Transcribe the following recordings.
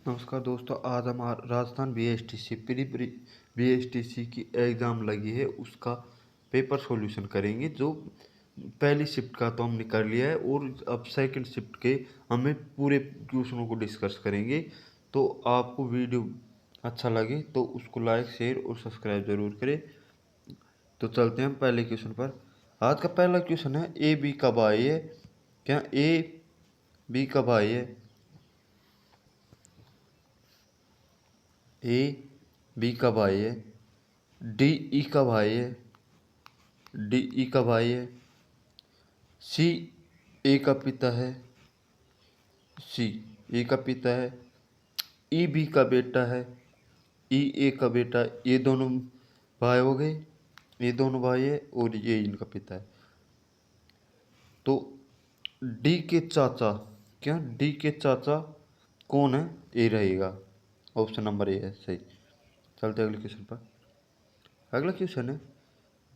नमस्कार दोस्तों, आज हम राजस्थान बीएसटीसी बीएसटीसी की एग्ज़ाम लगी है, उसका पेपर सॉल्यूशन करेंगे। जो पहली शिफ्ट का तो हमने कर लिया है और अब सेकंड शिफ्ट के हमें पूरे क्वेश्चनों को डिस्कस करेंगे। तो आपको वीडियो अच्छा लगे तो उसको लाइक, शेयर और सब्सक्राइब ज़रूर करें। तो चलते हैं हम पहले क्वेश्चन पर। आज का पहला क्वेश्चन है, ए बी का भाई है। क्या ए बी का भाई है? ए बी का भाई है। डी ई का भाई है। डी ई का भाई है। सी ए का पिता है। सी ए का पिता है। ई बी का बेटा है। ई ए का बेटा। ये दोनों भाई हो गए। ये दोनों भाई है और ये इनका पिता है। तो डी के चाचा, क्या डी के चाचा कौन है? ए रहेगा। ऑप्शन नंबर ए है सही। चलते अगले क्वेश्चन पर। अगला क्वेश्चन है,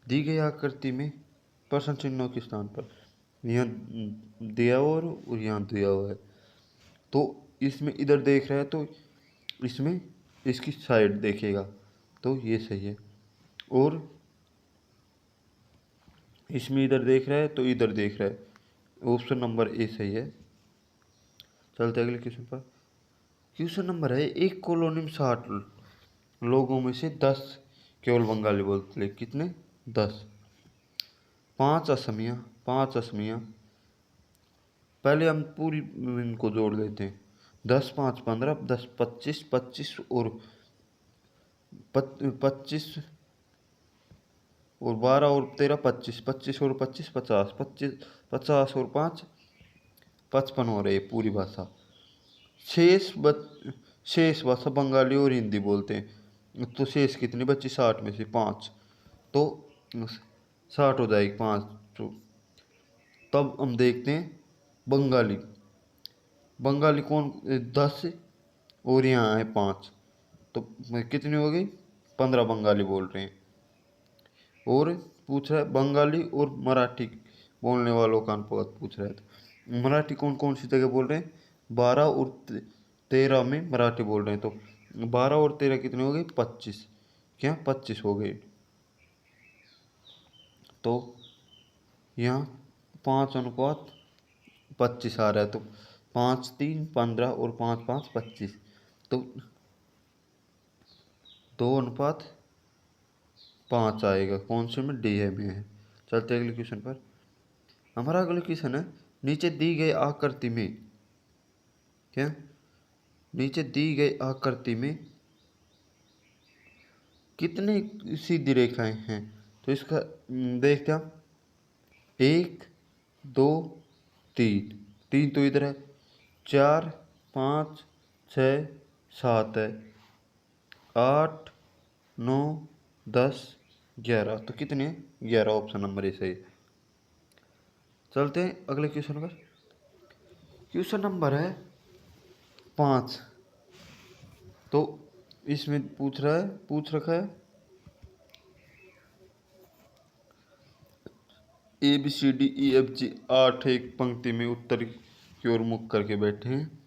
दी गई आकृति में प्रश्न चिन्हों के स्थान पर यहाँ दिया हुआ और यहाँ दिया हुआ है। तो इसमें इधर देख रहा है तो इसमें इसकी साइड देखेगा तो ये सही है। और इसमें इधर देख रहा है तो इधर देख रहा है। ऑप्शन नंबर ए सही है। चलते अगले क्वेश्चन पर। क्वेश्चन नंबर है, एक कॉलोनी में 60 लोगों में से 10 केवल बंगाली बोलते। कितने? 10। 5 असमियाँ। पहले हम पूरी इनको जोड़ लेते हैं। 10 5 15, 10 25, 25 और 25 और 12 और 13 25, 25 और 25 50, 25 50 और 5 55 हो रही है पूरी भाषा। शेष भाषा बंगाली और हिंदी बोलते हैं। तो शेष कितनी बची? 60 में से 5, तो 60 हो जाएगी 5। तो तब हम देखते हैं बंगाली। बंगाली कौन? 10 और यहाँ है 5, तो कितनी हो गई? 15 बंगाली बोल रहे हैं। और पूछ रहा है बंगाली और मराठी बोलने वालों का अनुपात पूछ रहा है। तो मराठी कौन कौन सी जगह बोल रहे हैं? 12 और 13 में मराठी बोल रहे हैं। तो 12 और 13 कितने हो गए? 25। क्या 25 हो गए? तो यहाँ 5:25 आ रहा है। तो 5 3 15 और 5 5 25। तो 2:5 आएगा। कौन से में? डी में है। चलते अगले क्वेश्चन पर। हमारा अगला क्वेश्चन है, नीचे दी गई आकृति में, क्या नीचे दी गई आकृति में कितनी सीधी रेखाएं हैं? तो इसका देखते हैं। 1 2 3, 3 तो इधर है। 4 5 6 7 है। 8 9 10 11, तो कितने? 11। ऑप्शन नंबर ए सही है। चलते हैं अगले क्वेश्चन पर। क्वेश्चन नंबर है 5। तो इसमें पूछ रखा है, A B C D E F G 8 एक पंक्ति में उत्तर की ओर मुख करके बैठे हैं।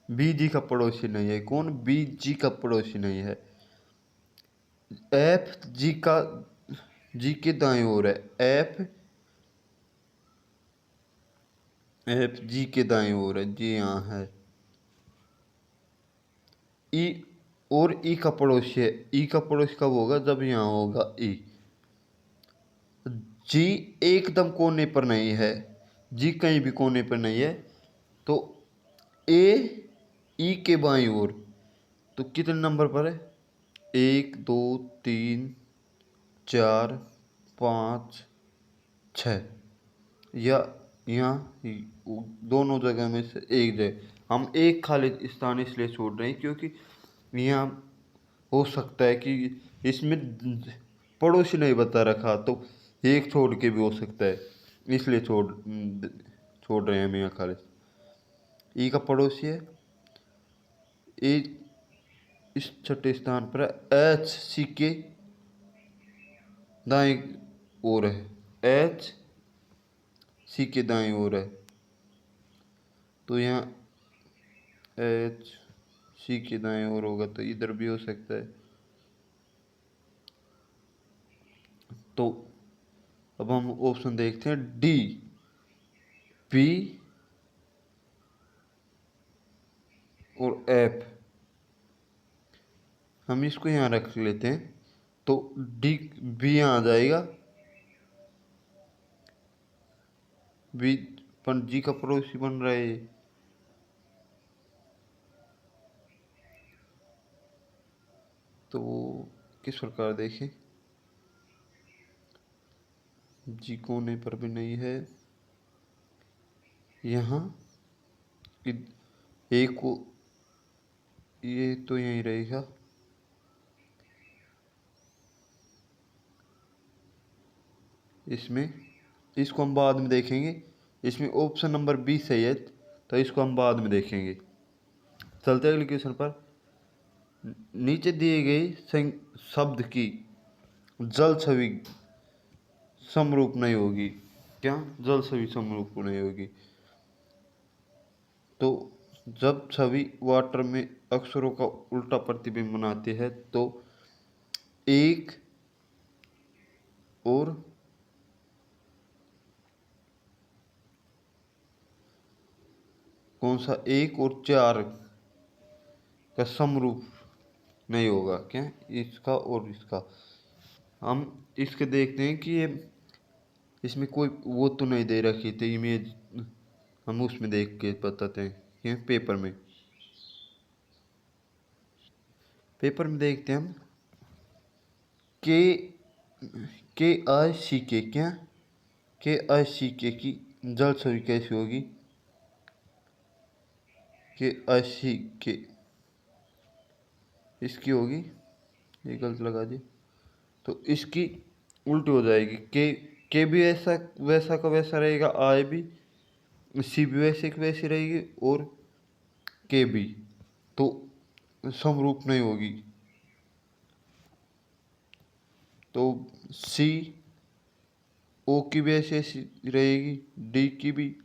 बी जी का पड़ोसी नहीं है। कौन बी जी का पड़ोसी नहीं है? एफ जी के दाएं ओर है। एफ जी के दाएं ओर है। जी यहाँ है। ई और ई का पड़ोसी है। ई का पड़ोसी कब होगा? जब यहाँ होगा ई। जी एकदम कोने पर नहीं है। जी कहीं भी कोने पर नहीं है। तो ए ई के बाईं ओर, तो कितने नंबर पर है? 1 2 3 4 5 6, या यहाँ दोनों जगह में से एक जगह हम एक खाली स्थान इसलिए छोड़ रहे हैं क्योंकि यहाँ हो सकता है कि इसमें पड़ोसी नहीं बता रखा, तो एक छोड़ के भी हो सकता है, इसलिए छोड़ रहे हैं हम यहाँ खाली। ई का पड़ोसी है। ए इस छठे स्थान पर एच सी के दाएं ओर है। एच सी के दाएं ओर है। तो यहाँ एच सी के दाएं ओर होगा तो इधर भी हो सकता है। तो अब हम ऑप्शन देखते हैं डी, पी और एफ। हम इसको यहाँ रख लेते हैं तो डी, बी यहाँ आ जाएगा, बी पर जी का पड़ोसी बन रहा है। तो किस प्रकार देखें, जी कोने पर भी नहीं है, यहाँ ए को, ये तो यहीं रहेगा। इसमें इसको हम बाद में देखेंगे, इसमें ऑप्शन नंबर बी सही है तो इसको हम बाद में देखेंगे। चलते अगले क्वेश्चन पर। नीचे दिए गए शब्द की जल छवि समरूप नहीं होगी। क्या जल छवि समरूप नहीं होगी? तो जब छवि वाटर में अक्षरों का उल्टा प्रतिबिंब बनाती है तो एक और कौन सा, एक और चार का समरूप नहीं होगा। क्या इसका और इसका? हम इसके देखते हैं कि ये इसमें कोई वो तो नहीं दे रखी थी इमेज, हम उसमें देख के बताते हैं। ये पेपर में देखते हैं हम के आई सी के, क्या के आई सी के की जल छवि कैसी होगी? के आई सी के इसकी होगी, ये गलत लगा दी, तो इसकी उल्टी हो जाएगी। के भी ऐसा वैसा का वैसा रहेगा, आई भी, सी भी वैसे की वैसी रहेगी, और के भी तो समरूप नहीं होगी। तो सी ओ की भी ऐसी ऐसी रहेगी, डी की भी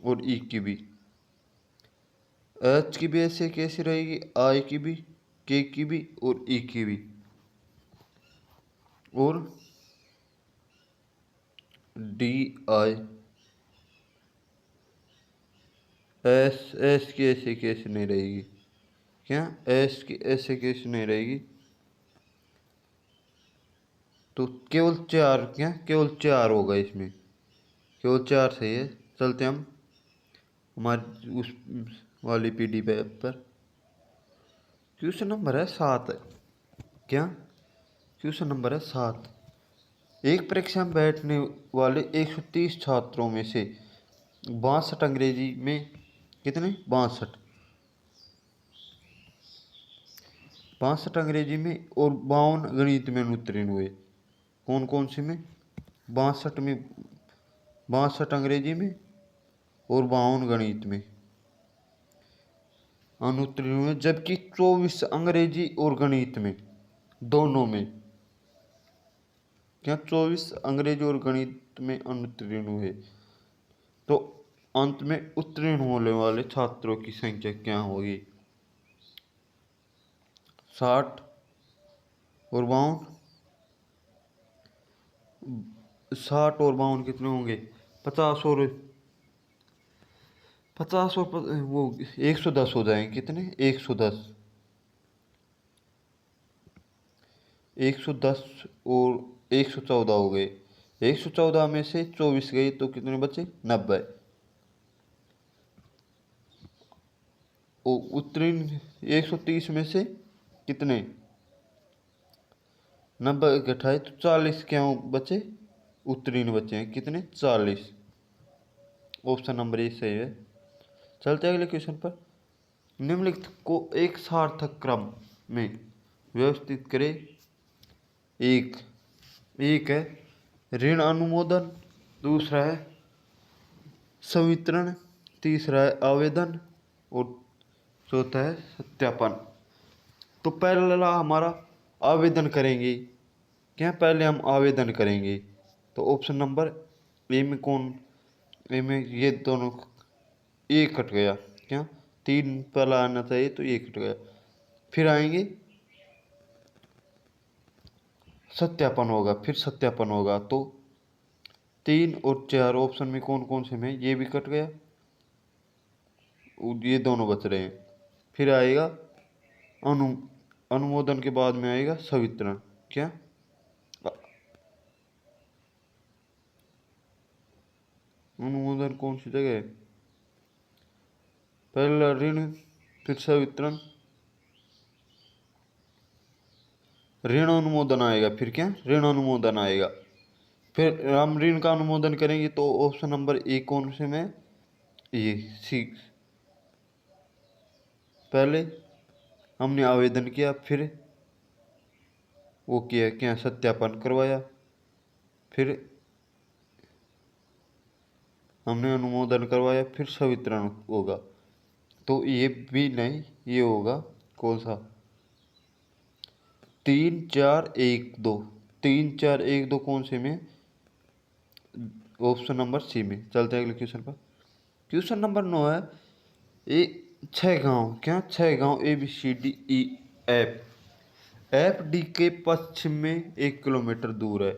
और ई की भी। एच की भी ऐसे कैसी रहेगी, आई की भी, के की भी और ई की भी। और डी आई एस की ऐसे कैसे नहीं रहेगी? क्या एस की ऐसे कैसे नहीं रहेगी? तो केवल चार, क्या केवल चार होगा इसमें, केवल चार सही है। चलते हम हमारी उस वाली पीडी पर। क्वेश्चन नंबर है 7। क्या क्वेश्चन नंबर है 7। एक परीक्षा में बैठने वाले 130 छात्रों में से 62 अंग्रेजी में, कितने 62 अंग्रेजी में और 52 गणित में अनुत्तीर्ण हुए। कौन कौन से में? 62 अंग्रेजी में और 52 गणित में अनुत्तीर्ण हुए, जबकि 24 अंग्रेजी और गणित में, दोनों में। क्या 24 अंग्रेजी और गणित में अनुत्तीर्ण हुए? तो अंत में उत्तीर्ण होने वाले छात्रों की संख्या क्या होगी? 60 और 52, 60 और 52 कितने होंगे? 50 और वो 110 हो जाएंगे। कितने? 110, 110 और 114 हो गए। 114 में से 24 गए तो कितने बचे? 90। उत्तीर्ण 130 में से कितने? 90 घटाए तो 40 क्या बचे? उत्तीर्ण बचे हैं कितने? 40। ऑप्शन नंबर ए सही है। चलते हैं अगले क्वेश्चन पर। निम्नलिखित को एक सार्थक क्रम में व्यवस्थित करें। एक एक है ऋण अनुमोदन, दूसरा है संवितरण, तीसरा है आवेदन और चौथा है सत्यापन। तो पहला हमारा आवेदन करेंगे। क्या पहले हम आवेदन करेंगे तो ऑप्शन नंबर ए में कौन, ए में ये दोनों ए कट गया। क्या 3 पहला आना चाहिए तो ये कट गया। फिर आएंगे सत्यापन होगा, फिर सत्यापन होगा तो 3 और 4 ऑप्शन में कौन कौन से में, ये भी कट गया, ये दोनों बच रहे हैं। फिर आएगा अनु अनुमोदन के बाद में आएगा सवितरण। क्या अनुमोदन कौन सी जगह है? पहला ऋण, फिर सवितरण, ऋण अनुमोदन आएगा, फिर क्या ऋण अनुमोदन आएगा। फिर हम ऋण का अनुमोदन करेंगे तो ऑप्शन नंबर ए कौन से में, ये सी। पहले हमने आवेदन किया, फिर वो किया क्या सत्यापन करवाया, फिर हमने अनुमोदन करवाया, फिर सवितरण होगा। तो ये भी नहीं, ये होगा कौन सा 3 4 1 2, 3 4 1 2 कौन से में, ऑप्शन नंबर सी में। चलते हैं अगले क्वेश्चन पर। क्वेश्चन नंबर 9 है, ए 6 गांव, क्या 6 गांव ABCDEF डी के पश्चिम में 1 किलोमीटर दूर है,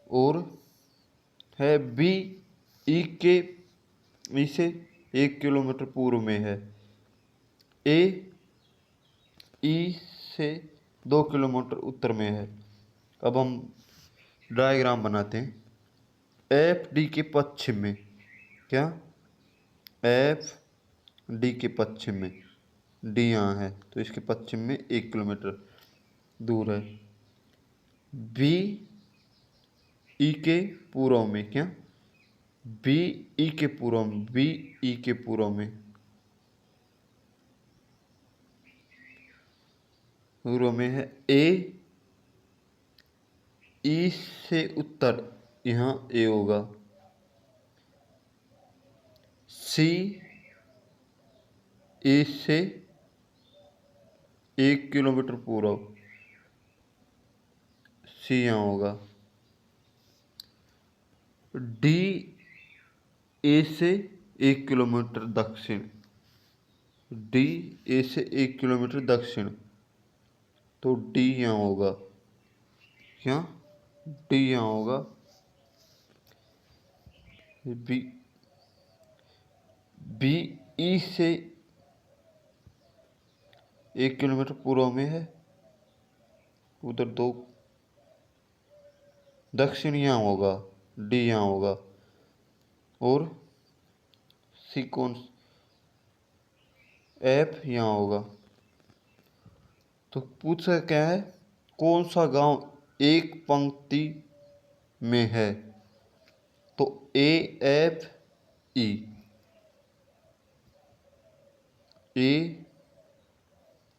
और है बी ई के ई से 1 किलोमीटर पूर्व में है, ए ई से 2 किलोमीटर उत्तर में है। अब हम डायग्राम बनाते हैं। एफ डी के पश्चिम में, क्या एफ डी के पश्चिम में, डी यहाँ है तो इसके पश्चिम में 1 किलोमीटर दूर है। बी ई के पूर्व में, क्या बी ई के पूर्व में, बी ई के पूर्व में, पूर्व में है। ए ई से उत्तर, यहाँ ए होगा। सी ए से 1 किलोमीटर पूर्व, सी यहाँ होगा। डी ए से 1 किलोमीटर दक्षिण, डी ए से 1 किलोमीटर दक्षिण, तो डी यहाँ होगा, क्या डी यहाँ होगा। बी बी ई से 1 किलोमीटर पूर्व में है, उधर 2 दक्षिण यहाँ होगा, डी यहाँ होगा। और सी कौन, एफ यहाँ होगा। तो पूछा क्या है, कौन सा गांव एक पंक्ति में है, तो A F E, A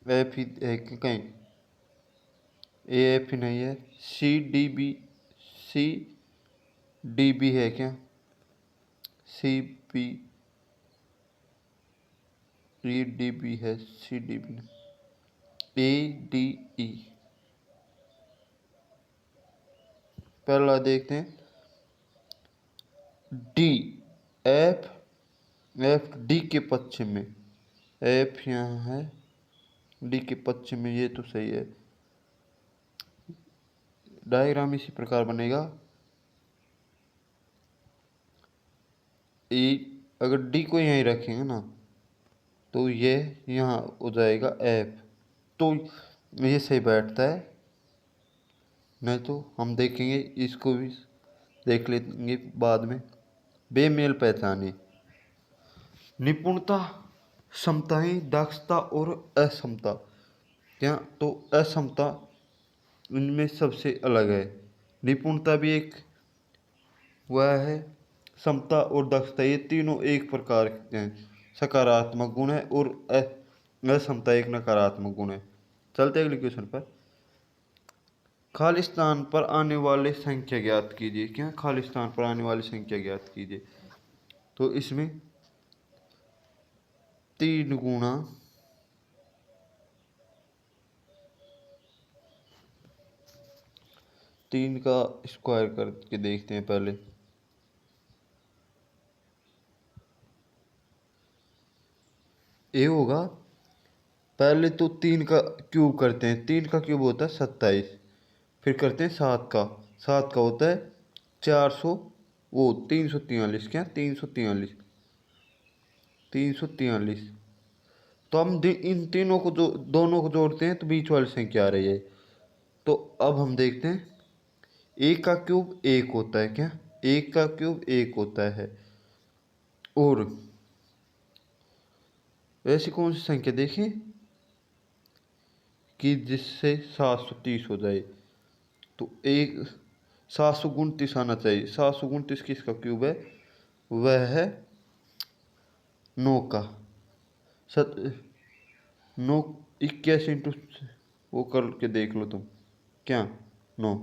F ही है कि कहीं, ए एफ ही नहीं है। C D B, C D B है क्या, C B E D B है, C D B A D E. पहला देखते हैं डी, एफ एफ डी के पश्चिम में, एफ यहाँ है, डी के पश्चिम में, ये तो सही है। डायग्राम इसी प्रकार बनेगा। ई अगर डी को यहीं रखेंगे ना तो ये यहाँ हो जाएगा एफ, तो ये सही बैठता है। नहीं तो हम देखेंगे, इसको भी देख लेंगे बाद में। बेमेल पहचाने, निपुणता, क्षमताएं, दक्षता और अक्षमता, क्या तो अक्षमता इनमें सबसे अलग है। निपुणता भी एक वह है, क्षमता और दक्षता ये तीनों एक प्रकार के हैं, सकारात्मक गुण है, और अक्षमता एक नकारात्मक गुण है। चलते अगले क्वेश्चन पर। खाली स्थान पर आने वाले संख्या ज्ञात कीजिए, क्या खाली स्थान पर आने वाली संख्या ज्ञात कीजिए। तो इसमें 3 गुणा 3 का स्क्वायर करके देखते हैं पहले। ए होगा, पहले तो 3 का क्यूब करते हैं, 3 का क्यूब होता है 27, फिर करते हैं 7 का, 7 का होता है 400, वो 343, क्या 343, 343। तो हम इन तीनों को जो दोनों को जोड़ते हैं तो बीच वाली संख्या आ रही है। तो अब हम देखते हैं, एक का क्यूब एक होता है, क्या एक का क्यूब एक होता है। और ऐसी कौन सी संख्या देखें कि जिससे 730 हो जाए। तो एक 729 आना चाहिए। 729 किसका क्यूब है? वह है 9 का। सत 9 81 इंटू वो करके देख लो तुम, क्या 9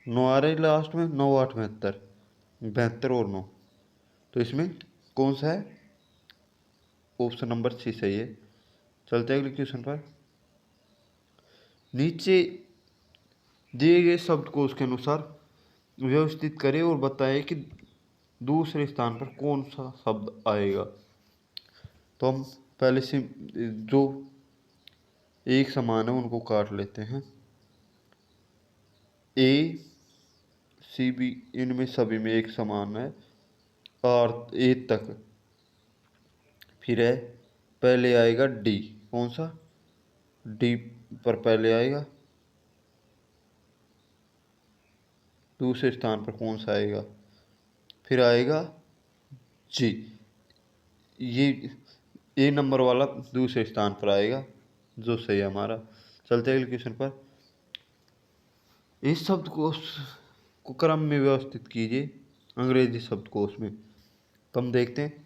9 आ रही लास्ट में, 9 8 72, 72 और 9। तो इसमें कौन सा है? ऑप्शन नंबर सी सही है। चलते हैं अगले क्वेश्चन पर। नीचे दिए गए शब्दकोश के अनुसार व्यवस्थित करें और बताएं कि दूसरे स्थान पर कौन सा शब्द आएगा। तो हम पहले से जो एक समान है उनको काट लेते हैं। ए सी बी इनमें सभी में एक समान है, आर ए तक। फिर है पहले आएगा डी, कौन सा? डी पर पहले आएगा। दूसरे स्थान पर कौन सा आएगा? फिर आएगा जी, ये ए नंबर वाला दूसरे स्थान पर आएगा, जो सही है हमारा। चलते हैं अगले क्वेश्चन पर। इस शब्दकोश को क्रम में व्यवस्थित कीजिए अंग्रेजी शब्दकोश में। तो हम देखते हैं,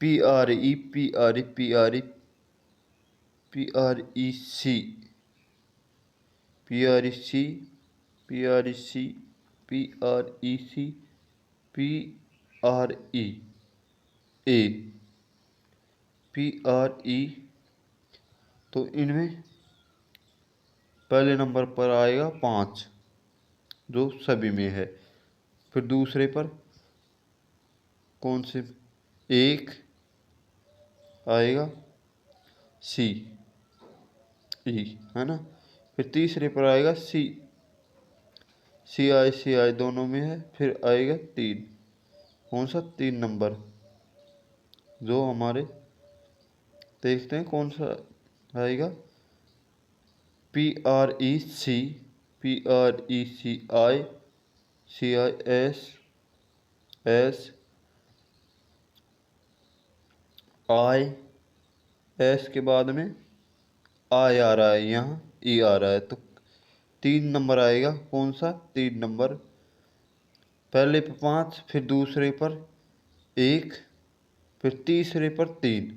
P R E P R E P R E P R E C P R E C P R E C P R E C P R E A P R E. तो इनमें पहले number पर आएगा 5, जो सभी में है। फिर दूसरे पर कौन से? एक आएगा, सी ई, है ना। फिर तीसरे पर आएगा सी, सी आई दोनों में है। फिर आएगा 3, कौन सा 3 नंबर, जो हमारे देखते हैं कौन सा आएगा। P R E C P R E C I C I S S I, S के बाद में आई आ रहा है, यहाँ ई आ रहा है। तो 3 नंबर आएगा, कौन सा 3 नंबर? पहले पर 5, फिर दूसरे पर 1, फिर तीसरे पर 3,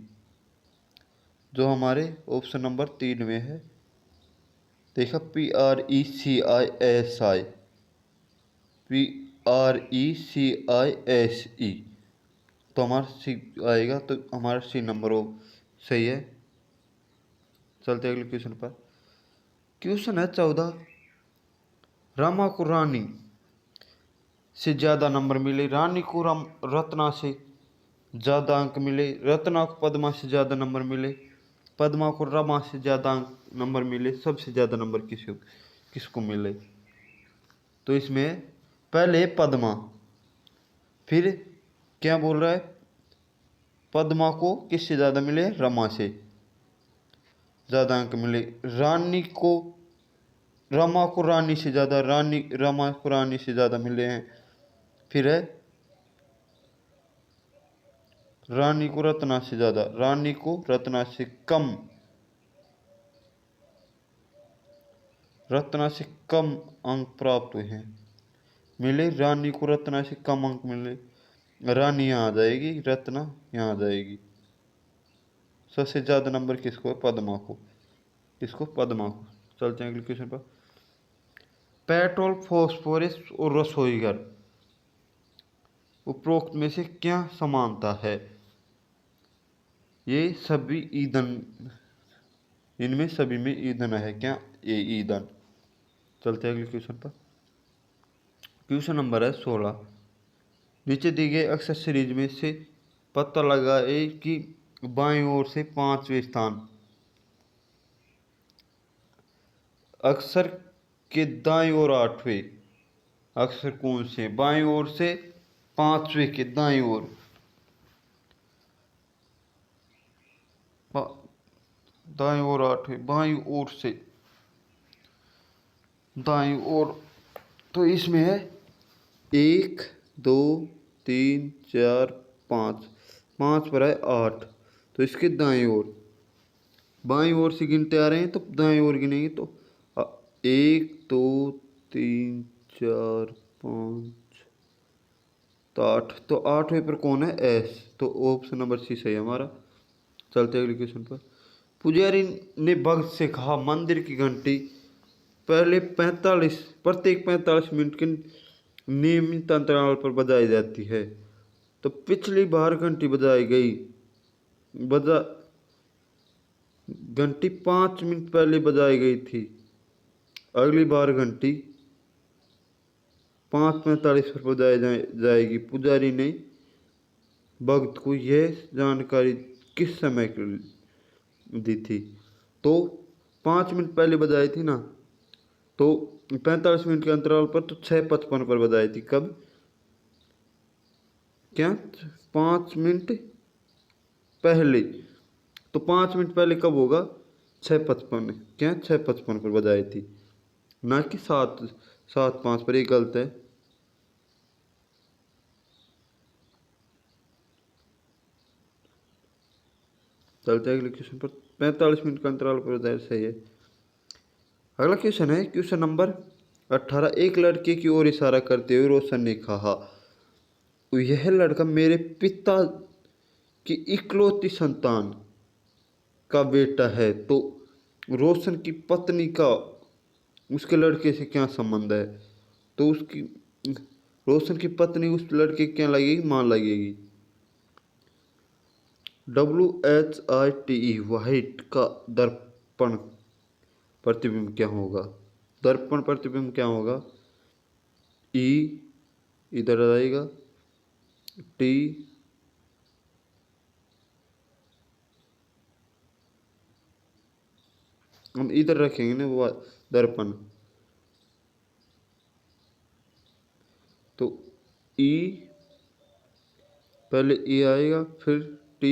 जो हमारे ऑप्शन नंबर 3 में है। देखा, P R E C I S I, P R E C I S E. तो हमारा सी आएगा, तो हमारा सी नंबर वो सही है। चलते अगले क्वेश्चन पर। क्वेश्चन है 14। रामा को रानी से ज़्यादा नंबर मिले, रानी को रत्ना से ज़्यादा अंक मिले, रत्ना को पद्मा से ज़्यादा नंबर मिले, पद्मा को रमा से ज़्यादा नंबर मिले, सबसे ज़्यादा नंबर किसको मिले। तो इसमें पहले पद्मा, फिर क्या बोल रहा है? पद्मा को किससे ज़्यादा मिले? रमा से ज़्यादा अंक मिले। रमा को रानी से ज़्यादा, रमा को रानी से ज़्यादा मिले हैं। फिर है रानी को रत्ना से ज़्यादा, रानी को रत्ना से कम, रत्ना से कम अंक प्राप्त हुए हैं, मिले। रानी को रत्ना से कम अंक मिले, रानी यहाँ आ जाएगी, रत्ना यहाँ आ जाएगी। सबसे ज़्यादा नंबर किसको है? पद्मा को। किसको? पद्मा को। चलते हैं अगले क्वेश्चन पर। पेट्रोल, फॉस्फोरस और रसोई घर उपरोक्त में से क्या समानता है? ये सभी ईंधन, इनमें सभी में ईंधन है, क्या ये ईंधन। चलते हैं अगले क्वेश्चन पर। क्वेश्चन नंबर है 16। नीचे दी गए अक्सर सीरीज में से पता लगाए कि बाईं ओर से पांचवें स्थान। अक्षर के दाईं ओर आठवें अक्षर कौन से? बाईं ओर से पांचवें के दाईं ओर। दाईं ओर आठवें, बाईं ओर से दाईं ओर। तो इसमें है 1 2 3 4 5, 5 पर है 8, तो इसके दाईं ओर। बाईं ओर से गिनते आ रहे हैं तो दाईं ओर गिनेंगे तो 1 2 3 4 5 तो 8, तो 8वें पर कौन है? एस, तो ऑप्शन नंबर सी सही है हमारा। चलते अगले क्वेश्चन पर। पुजारी ने भक्त से कहा, मंदिर की घंटी प्रत्येक 45 मिनट के नियमित अंतराल पर बजाई जाती है। तो पिछली बार घंटी बजाई गई घंटी 5 मिनट पहले बजाई गई थी। अगली बार घंटी 5:45 पर बजाई जाएगी। पुजारी ने भक्त को यह जानकारी किस समय दी थी? तो 5 मिनट पहले बजाई थी ना, तो 45 मिनट के अंतराल पर, तो 6:55 पर बजाई थी। कब? क्या? 5 मिनट पहले। तो 5 मिनट पहले कब होगा? 6:55। क्या? 6:55 पर बजाई थी, ना कि 7:05 पर। ये गलत है। चलते अगले क्वेश्चन पर। 45 मिनट का अंतराल पर बजाय सही है। अगला क्वेश्चन है क्वेश्चन नंबर 18। एक लड़के की ओर इशारा करते हुए रोशन ने कहा, यह लड़का मेरे पिता की इकलौती संतान का बेटा है। तो रोशन की पत्नी का उसके लड़के से क्या संबंध है? तो उसकी रोशन की पत्नी उस लड़के की क्या लगेगी? मां लगेगी। WHITE वाइट का दर्पण प्रतिबिंब क्या होगा? दर्पण प्रतिबिंब क्या होगा? E इधर आ जाएगा, T हम इधर रखेंगे ना, वो दर्पण। तो E, पहले E आएगा, फिर T,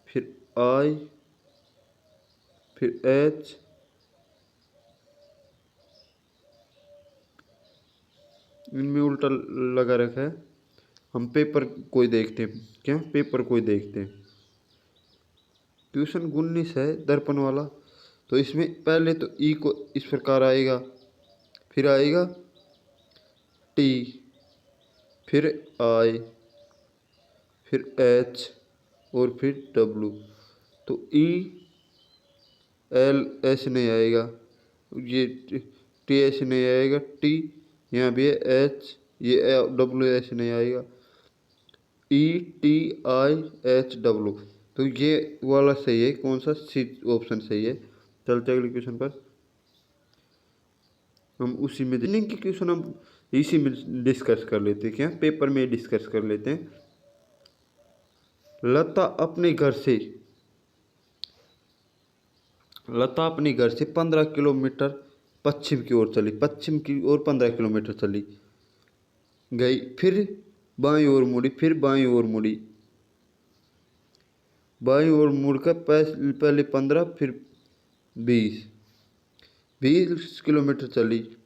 फिर I, फिर H, इनमें उल्टा लगा रखा है। हम पेपर कोई देखते हैं। क्या? पेपर कोई देखते हैं। क्वेश्चन 19 है दर्पण वाला। तो इसमें पहले तो ई को इस प्रकार आएगा, फिर आएगा टी, फिर आई, फिर एच और फिर डब्लू। तो ई एल ऐसे नहीं आएगा, ये टी ऐसे नहीं आएगा, टी यहाँ भी है, एच ये डब्लू ऐसे नहीं आएगा, ETIHW। तो ये वाला सही है। कौन सा? सी ऑप्शन सही है। चलते अगले क्वेश्चन पर। हम उसी में रीजनिंग के क्वेश्चन हम इसी में डिस्कस कर लेते हैं। क्या? पेपर में डिस्कस कर लेते हैं। लता अपने घर से 15 किलोमीटर पश्चिम की ओर चली। पश्चिम की ओर 15 किलोमीटर चली गई, फिर बाईं ओर मुड़ी, फिर बाईं ओर मुड़ी। बाईं ओर मुड़कर पहले 15, फिर 20 किलोमीटर चली।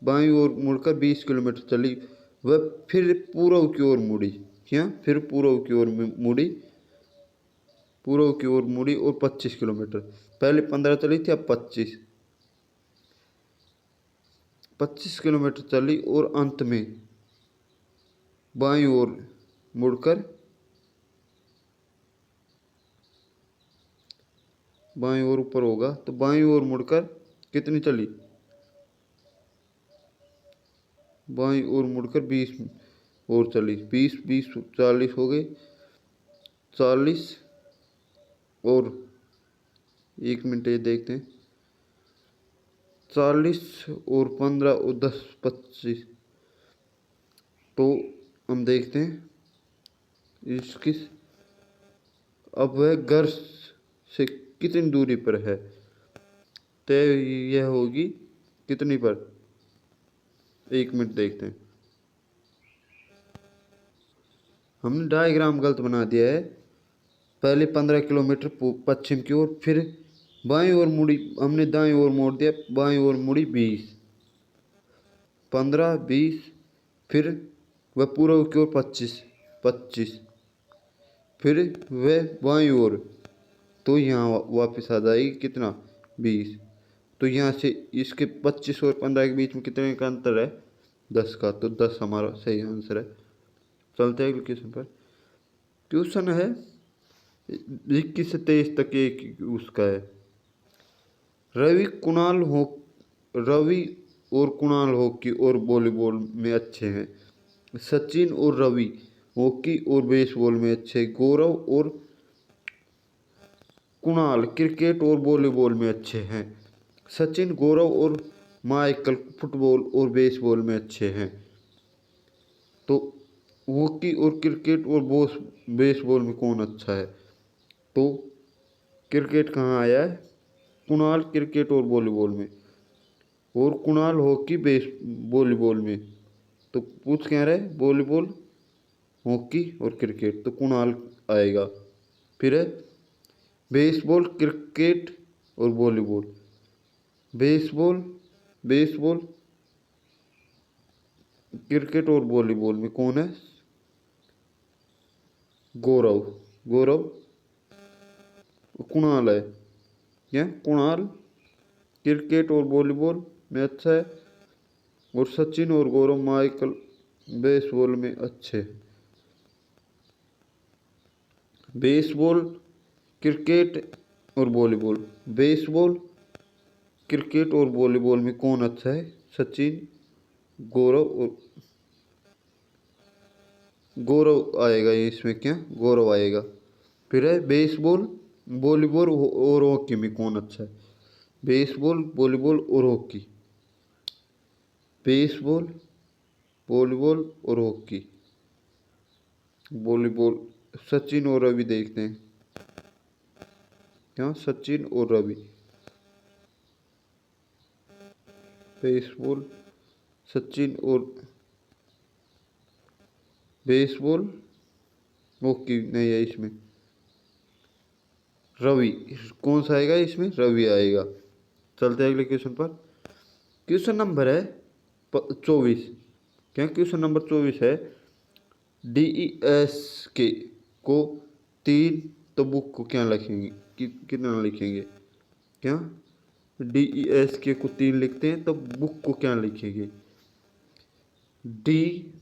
बाईं ओर मुड़कर 20 किलोमीटर चली। वह फिर पूर्व की ओर मुड़ी। क्या? फिर पूर्व की ओर मुड़ी, पूर्व की ओर मुड़ी और 25 किलोमीटर। पहले 15 चली थी, अब 25 किलोमीटर चली और अंत में बाईं ओर मुड़कर बाईं ओर ऊपर होगा, तो बाईं ओर मुड़कर कितनी चली? बाईं ओर मुड़कर 20 और चली। 20 20 40 हो गए। 40 और 1 मिनट ये देखते हैं। 40 और 15 और 10 25। तो हम देखते हैं इसकी अब वह घर से कितनी दूरी पर है? तो यह होगी कितनी पर? 1 मिनट देखते हैं। हमने डायग्राम गलत बना दिया है। पहले 15 किलोमीटर पश्चिम की ओर, फिर बाईं ओर मुड़ी, हमने दाईं ओर मोड़ दिया, बाईं ओर मुड़ी 20, 15, 20, फिर वह पूर्व की ओर 25, 25, फिर वह बाईं ओर, तो यहाँ वापस आ जाएगी कितना? 20। तो यहाँ से इसके 25 और 15 के बीच में कितने का अंतर है? 10 का। तो 10 हमारा सही आंसर है। चलते हैं अगले क्वेश्चन पर। क्वेश्चन है 21 से 23 तक एक उसका है। रवि और कुणाल हॉकी और वॉलीबॉल में अच्छे हैं। सचिन और रवि हॉकी और बेसबॉल में अच्छे। गौरव और कुणाल क्रिकेट और वॉलीबॉल में अच्छे हैं। सचिन, गौरव और माइकल फुटबॉल और बेसबॉल में अच्छे हैं। तो हॉकी और क्रिकेट और बेसबॉल में कौन अच्छा है? तो क्रिकेट कहाँ आया है? कुणाल क्रिकेट और वॉलीबॉल में, और कुणाल हॉकी वॉलीबॉल में। तो पूछ क्या रहे? वॉलीबॉल, हॉकी और क्रिकेट, तो कुणाल आएगा। फिर है बेसबॉल, क्रिकेट और वॉलीबॉल। बेसबॉल, बेसबॉल, क्रिकेट और वॉलीबॉल में कौन है? गौरव, गौरव, कुणाल है क्या? कुणाल क्रिकेट और वॉलीबॉल में अच्छा है, और सचिन और गौरव माइकल बेसबॉल में अच्छे। बेसबॉल, क्रिकेट और वॉलीबॉल। बेसबॉल, क्रिकेट और वॉलीबॉल में कौन अच्छा है? सचिन, गौरव, और गौरव आएगा इसमें क्या? गौरव आएगा। फिर है बेसबॉल, वॉलीबॉल और हॉकी में कौन अच्छा है? बेसबॉल, वॉलीबॉल और हॉकी। बेसबॉल, वॉलीबॉल और हॉकी। वॉलीबॉल, सचिन और रवि देखते हैं क्या? सचिन और रवि। बेसबॉल, सचिन और बेसबॉल, हॉकी नहीं है इसमें। रवि कौन सा आएगा इसमें? रवि आएगा। चलते हैं अगले क्वेश्चन पर। क्वेश्चन नंबर है 24। क्या क्वेश्चन नंबर 24 है? DES के को 3, तो बुक को क्या लिखेंगे? कितना लिखेंगे? क्या DES के को 3 लिखते हैं तो बुक को क्या लिखेंगे? डी,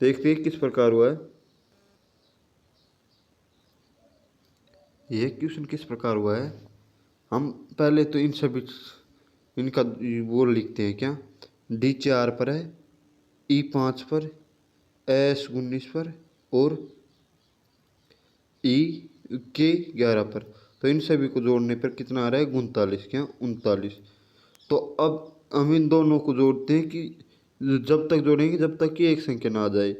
देखते हैं किस प्रकार हुआ है। यह क्वेश्चन किस प्रकार हुआ है? हम पहले तो इन सभी इनका वो लिखते हैं क्या? D4 पर है, E5 पर, S19 पर, और E11 पर। तो इन सभी को जोड़ने पर कितना आ रहा है? 39, क्या 39। तो अब हम इन दोनों को जोड़ते हैं कि जब तक जोड़ेंगे जब तक कि एक संख्या ना आ जाए।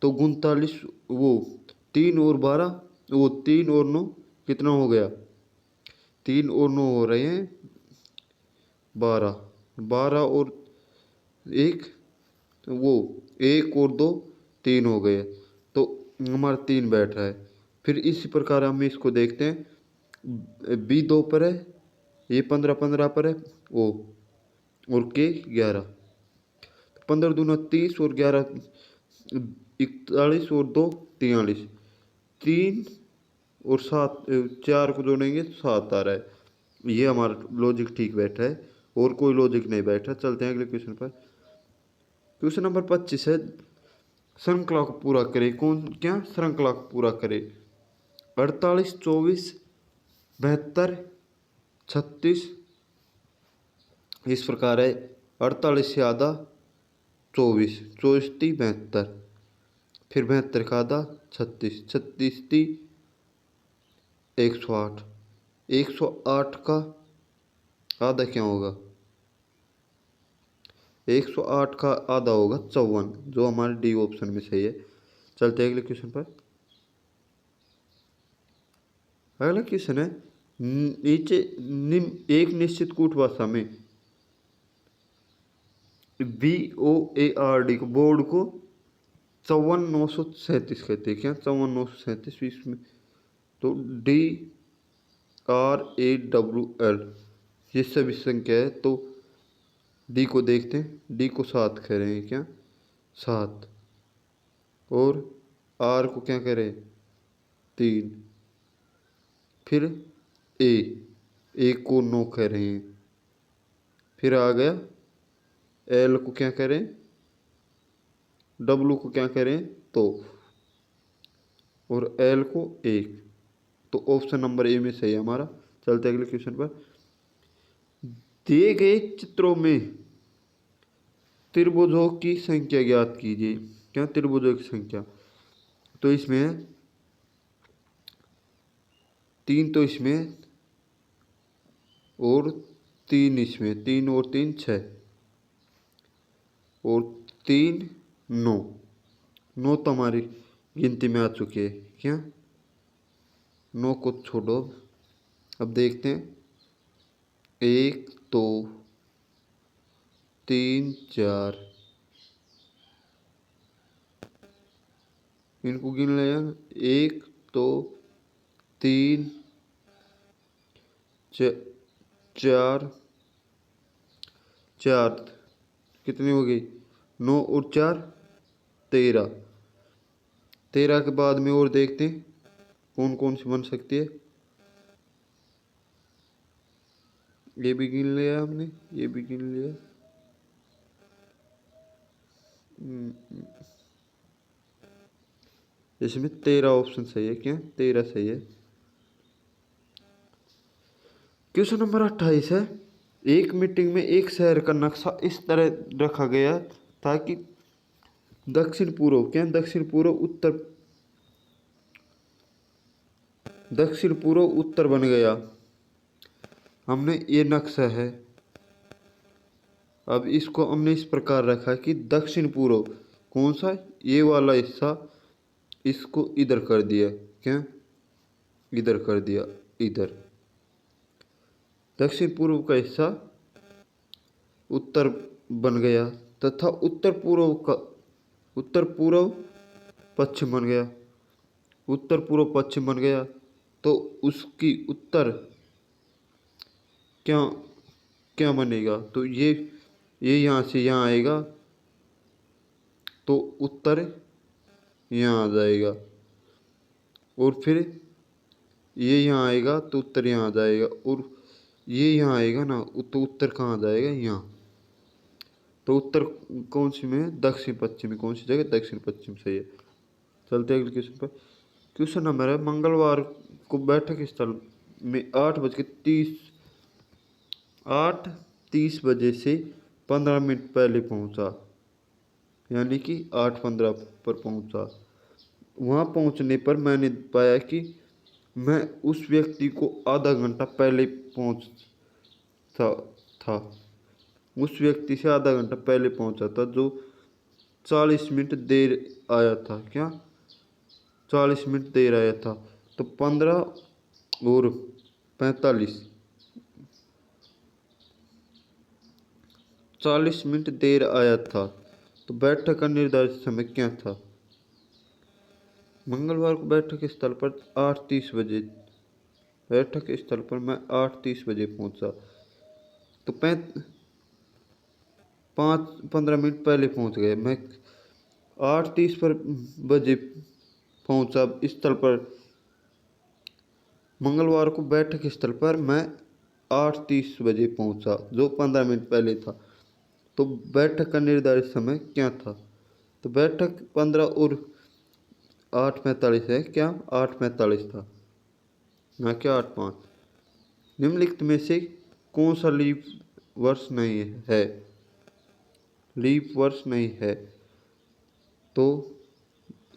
तो 39, वो 3 और 12, वो 3 और 9 कितना हो गया? 3 और 9 हो रहे हैं 12, 12 और 1, वो 1 और 2 3 हो गए। तो हमारा 3 बैठ रहा है। फिर इसी प्रकार हम इसको देखते हैं। B2 पर है, ये 15 15 पर है, ओ, और K11। 15 दूना 30 और 11 41 और 2 43। 3 और 7, 4 को जोड़ेंगे तो 7 आ रहा है। ये हमारा लॉजिक ठीक बैठा है, और कोई लॉजिक नहीं बैठा। चलते हैं अगले क्वेश्चन पर। क्वेश्चन नंबर 25 है, श्रृंखला को पूरा करे। कौन क्या श्रृंखला को पूरा करे? 48, 24, 72, 36, इस प्रकार है। 48 से आधा 24, 24 × 72, फिर 72 का आधा 36, 36 × 108, 108 का आधा क्या होगा? 108 का आधा होगा 54, जो हमारे डी ऑप्शन में सही है। चलते हैं अगले क्वेश्चन पर। अगला क्वेश्चन है, नीचे निम्न एक निश्चित कूट भाषा में BOARD को बोर्ड को 54,937 कहते हैं। क्या 54,937 इसमें? तो DRAWL ये सभी संख्या है। तो डी को देखते हैं, डी को 7 कह रहे हैं। क्या 7? और आर को क्या कह रहे हैं? 3। फिर ए को 9 कह रहे हैं। फिर आ गया एल को क्या कह रहे हैं? डब्लू को क्या कह रहे हैं? तो और एल को 1। तो ऑप्शन नंबर ए में सही है हमारा। चलते अगले क्वेश्चन पर। दिए गए चित्रों में त्रिभुजों की संख्या ज्ञात कीजिए। क्या त्रिभुजों की संख्या? तो इसमें 3 तो इसमें और 3 इसमें, 3 और 3 6 और 3 9। 9 तो हमारी गिनती में आ चुकी है। क्या 9 को छोड़ो। अब देखते हैं 1 2 3 4 इनको गिन लिया। 1 2 3 4 4 कितनी हो गई? 9 और 4 13। 13 के बाद में और देखते हैं कौन कौन सी बन सकती है। ये भी गिन लिया हमने, ये भी गिन लिया। इसमें 13 ऑप्शन सही है। क्या 13 सही है। क्वेश्चन नंबर 28 है, एक मीटिंग में एक शहर का नक्शा इस तरह रखा गया ताकि दक्षिण पूर्व, क्या दक्षिण पूर्व उत्तर बन गया। हमने ये नक्शा है। अब इसको हमने इस प्रकार रखा कि दक्षिण पूर्व कौन सा? ये वाला हिस्सा, इसको इधर कर दिया। क्या इधर कर दिया? इधर दक्षिण पूर्व का हिस्सा उत्तर बन गया तथा उत्तर पूर्व पश्चिम बन गया। उत्तर पूर्व पश्चिम बन गया तो उसकी उत्तर क्या क्या बनेगा? तो ये यहाँ से यहाँ आएगा तो उत्तर यहाँ आ जाएगा। और फिर ये यहाँ आएगा तो उत्तर यहाँ आ जाएगा। और ये यहाँ आएगा ना तो उत्तर कहाँ आ जाएगा? यहाँ। तो उत्तर कौन सी में है? दक्षिण पश्चिम में। कौन सी जगह? दक्षिण पश्चिम सही है। चलते हैं अगले क्वेश्चन पर। क्वेश्चन नंबर है, मंगलवार को बैठक स्थल में 8:30 बजे से 15 मिनट पहले पहुंचा, यानी कि 8:15 पर पहुंचा। वहां पहुंचने पर मैंने पाया कि मैं उस व्यक्ति को आधा घंटा पहले पहुंचा था। उस व्यक्ति से आधा घंटा पहले पहुंचा था जो 40 मिनट देर आया था। क्या 40 मिनट देर आया था? तो 15 और 45, 40 मिनट देर आया था। तो बैठक का निर्धारित समय क्या था? मंगलवार को बैठक स्थल पर 8:30 बजे, बैठक स्थल पर मैं 8:30 बजे पहुंचा। तो 15 मिनट पहले पहुंच गए। मैं 8:30 पर बजे पहुंचा स्थल पर। मंगलवार को बैठक स्थल पर मैं 8:30 बजे पहुंचा जो 15 मिनट पहले था। तो बैठक का निर्धारित समय क्या था? तो बैठक 15 और 8:45 है। क्या 8:45 था, ना क्या 8:05। निम्नलिखित में से कौन सा लीप वर्ष नहीं है? लीप वर्ष नहीं है। तो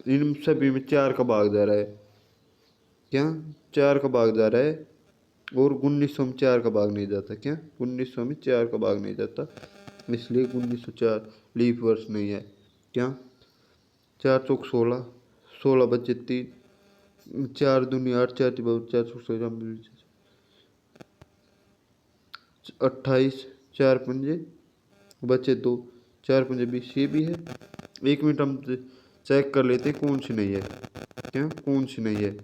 इन सभी में 4 का भाग जा रहा है। क्या 4 का भाग जा रहा है। और 1900 में 4 का भाग नहीं जाता। क्या 1900 में 4 का भाग नहीं जाता, इसलिए 1904 लीप वर्ष नहीं है। क्या 4 चौक 16, 16 बचे 3, 4 दूनी 8, 4 तिया 4, 28, 4 पंजे बचे 2, 4 पंजे 20, ये भी है। 1 मिनट हम चेक कर लेते कौन सी नहीं है, क्या कौन सी नहीं है।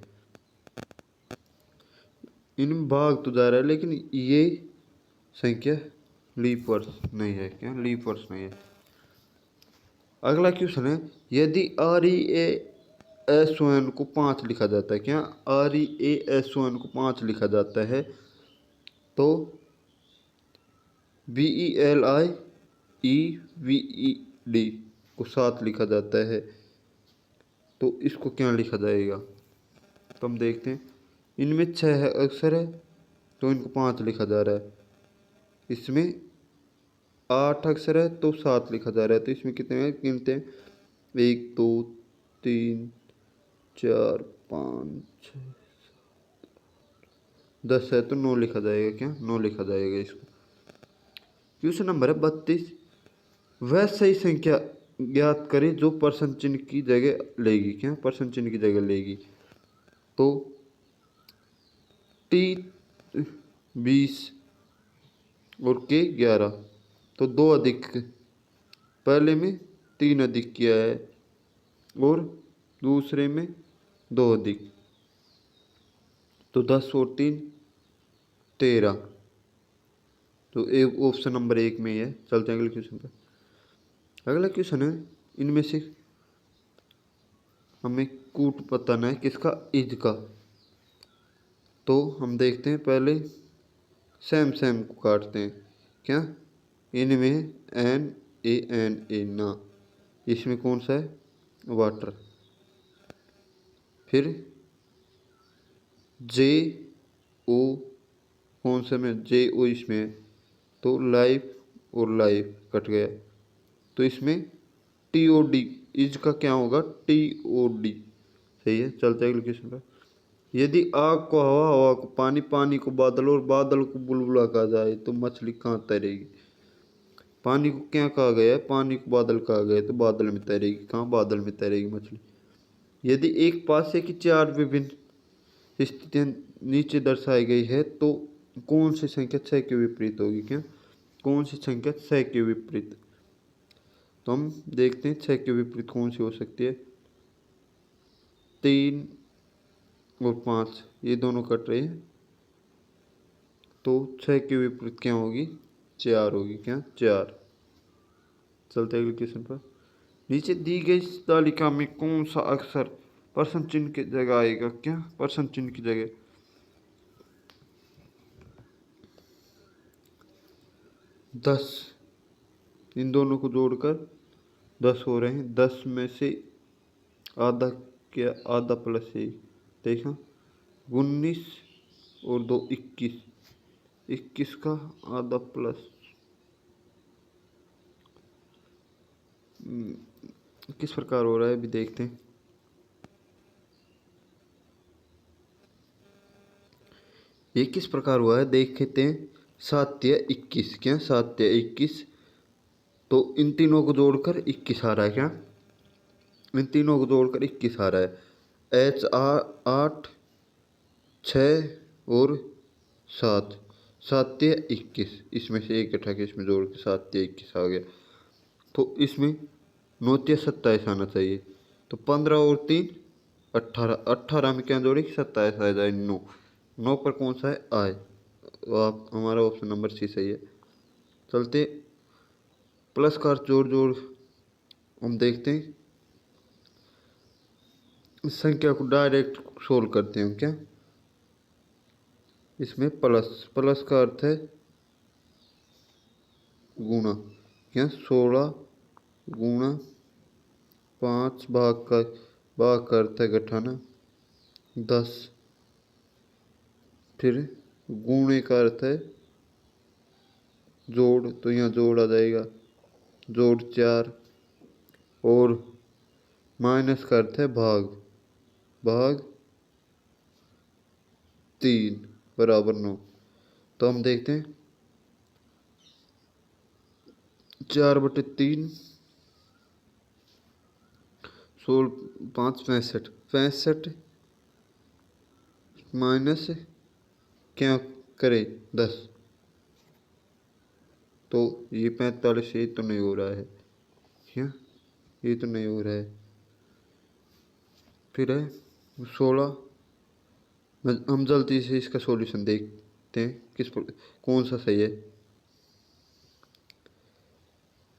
इनमें भाग तो जा रहा है लेकिन ये संख्या लीप वर्ष नहीं है, क्या लीप वर्ष नहीं है। अगला क्वेश्चन है, यदि REASON को 5 लिखा जाता है, क्या REASON को 5 लिखा जाता है तो BELIEVED को 7 लिखा जाता है तो इसको क्या लिखा जाएगा। तो हम देखते हैं, इनमें 6 अक्षर है तो इनको 5 लिखा जा रहा है, इसमें 8 अक्षर है तो 7 लिखा जा रहा है। तो इसमें कितने हैं गिनते हैं, 1 2 3 4 5 6 10 है तो 9 लिखा जाएगा, क्या 9 लिखा जाएगा इसको। क्वेश्चन नंबर है 32, वह सही संख्या ज्ञात करें जो प्रश्न चिन्ह की जगह लेगी, क्या प्रश्न चिन्ह की जगह लेगी। तो T 20 और K 11, तो 2 अधिक, पहले में 3 अधिक किया है और दूसरे में 2 अधिक, तो 10 और 3 13। तो एक ऑप्शन नंबर 1 में ही है। चलते हैं अगले क्वेश्चन पर। अगला क्वेश्चन है, इनमें से हमें कूट बताना है किसका, इज का। तो हम देखते हैं, पहले सेम सेम को काटते हैं, क्या इनमें NaNA ना, इसमें कौन सा है, वाटर। फिर JO कौन सा में, JO इसमें है तो लाइफ और लाइफ कट गया, तो इसमें TOD, इज का क्या होगा, TOD। सही है। चलते हैं अगले क्वेश्चन पर। यदि आग को हवा, हवा को पानी, पानी को बादल और बादल को बुलबुला कहा जाए तो मछली कहाँ तैरेगी। पानी को क्या कहा गया है, पानी को बादल कहा गया है तो बादल में तैरेगी, कहाँ बादल में तैरेगी मछली। यदि एक पासे की 4 विभिन्न स्थितियाँ नीचे दर्शाई गई है तो कौन सी संख्या 6 के विपरीत होगी, क्या कौन सी संख्या 6 के विपरीत। तो हम देखते हैं 6 के विपरीत कौन सी हो सकती है। 3 और 5 ये दोनों कट रहे हैं तो 6 के विपरीत क्या होगी, 4 होगी, क्या 4। चलते अगले क्वेश्चन पर। नीचे दी गई तालिका में कौन सा अक्षर प्रश्न चिन्ह की जगह आएगा, क्या प्रश्न चिन्ह की जगह। 10, इन दोनों को जोड़कर 10 हो रहे हैं। 10 में से आधा, क्या आधा प्लस 1, देखा 19 और 2 21, 21 का आधा प्लस किस प्रकार हो रहा है अभी देखते हैं। ये किस प्रकार हुआ है देखते हैं। 7 या 21, क्या 7 या 21, तो इन तीनों को जोड़कर 21 आ रहा है, क्या इन तीनों को जोड़कर 21 आ रहा है। H 8 6 और 7, 7 या 21, इसमें से एक उठा के इसमें जोड़ के 7 या 21 आ गया। तो इसमें 9 या 27 आना चाहिए। तो 15 और 3 18, 18 में क्या जोड़े 27 आ जाए 9, 9 पर कौन सा है, आए। तो आप हमारा ऑप्शन नंबर सी सही है। चलते प्लस का जोड़ जोड़ हम देखते हैं, इस संख्या को डायरेक्ट सोल्व करते हैं क्या। इसमें प्लस, प्लस का अर्थ है गुणा, क्या 16 गुणा 5 भाग का अर्थ है घटाना 10, फिर गुणे का अर्थ है जोड़, तो यहाँ जोड़ आ जाएगा, जोड़ 4, और माइनस का अर्थ है भाग, भाग 3 बराबर 9। तो हम देखते हैं 4/3 16 5 65, 65 माइनस क्या करे 10, तो ये 45 ये तो नहीं हो रहा है, क्या ये तो नहीं हो रहा है। फिर है 16, हम जल्दी से इसका सॉल्यूशन देखते हैं कौन सा सही है।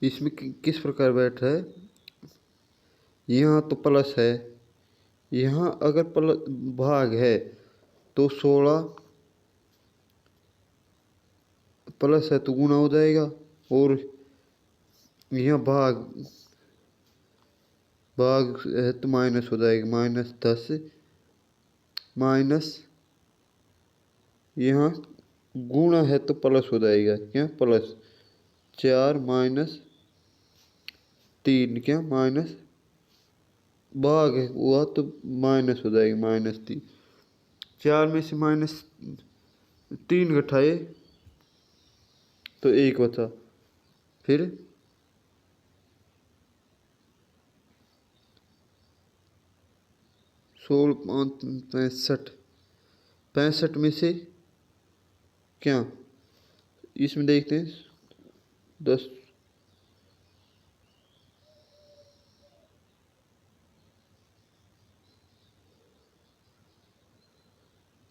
इसमें किस प्रकार बैठ रहा है, यहाँ तो प्लस है, यहाँ अगर प्लस भाग है तो 16 प्लस है तो गुना हो जाएगा, और यहाँ भाग भाग है तो माइनस हो जाएगा, -10 माइनस यहाँ गुणा है तो प्लस हो जाएगा, क्या प्लस 4 -3, क्या माइनस भाग है हुआ तो माइनस हो जाएगा -3, 4 में से -3 घटाए तो 1 बचा। फिर 16 5 65, 65 में से क्या इसमें देखते हैं 10,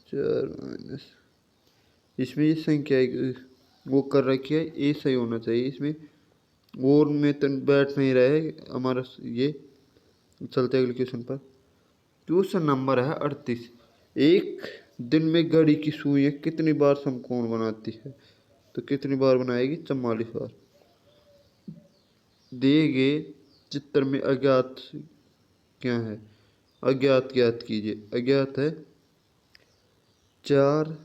4 माइनस, इसमें ये संख्या वो कर रखी है, ये सही होना चाहिए इसमें, और में तो बैठ नहीं रहा है हमारा ये। चलते अगले क्वेश्चन पर। क्वेश्चन नंबर है 38। एक दिन में घड़ी की सुइयां कितनी बार समकोण बनाती है, तो कितनी बार बनाएगी, 44 बार। दिए गए चित्र में अज्ञात क्या है, अज्ञात ज्ञात कीजिए। अज्ञात है 4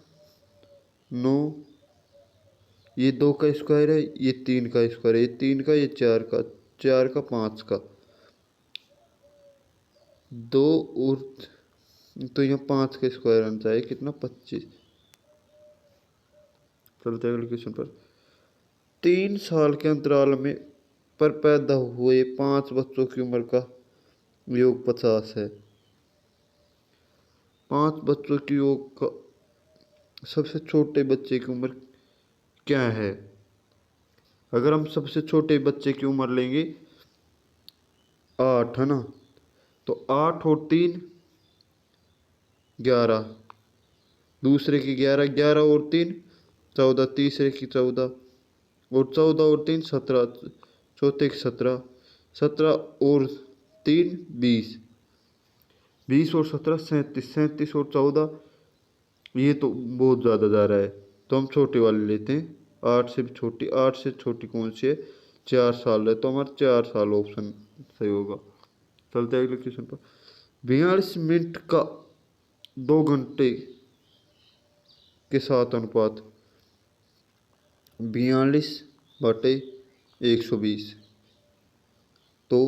9, ये 2 का स्क्वायर है, ये 3 का स्क्वायर है, ये 3 का, ये 4 का, 4 का 5 का, 2 और तो यहाँ 5 का स्क्वायर आना चाहिए, कितना 25। चलते हैं अगले क्वेश्चन पर। 3 साल के अंतराल में पर पैदा हुए 5 बच्चों की उम्र का योग 50 है। 5 बच्चों की योग का सबसे छोटे बच्चे की उम्र क्या है। अगर हम सबसे छोटे बच्चे की उम्र लेंगे 8 है ना, तो 8 और 3 11, दूसरे की 11, 11 और 3 14, तीसरे की 14, और 14 और 3 17, चौथे की 17, 17 और 3 20, 20 और 17 37, 37 और 14, ये तो बहुत ज़्यादा जा रहा है, तो हम छोटे वाले लेते हैं। 8 से भी छोटी, 8 से छोटी कौन सी है, 4 साल है, तो हमारा 4 साल ऑप्शन सही होगा। चलते हैं अगले क्वेश्चन पर। 42 मिनट का 2 घंटे के साथ अनुपात 42/120, तो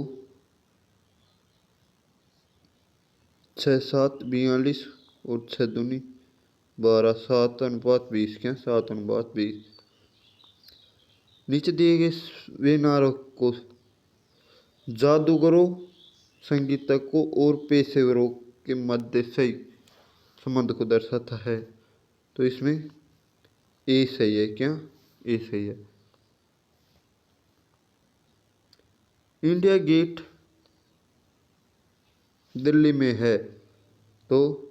6 7 42 और 6 दूनी 12, 7/20, क्या 7/20। नीचे दिए गए वे नारों को जादूगरों, संगीतकों और पेशेवरों के मध्य सही संबंध को दर्शाता है, तो इसमें ए सही है, क्या ए सही है। इंडिया गेट दिल्ली में है, तो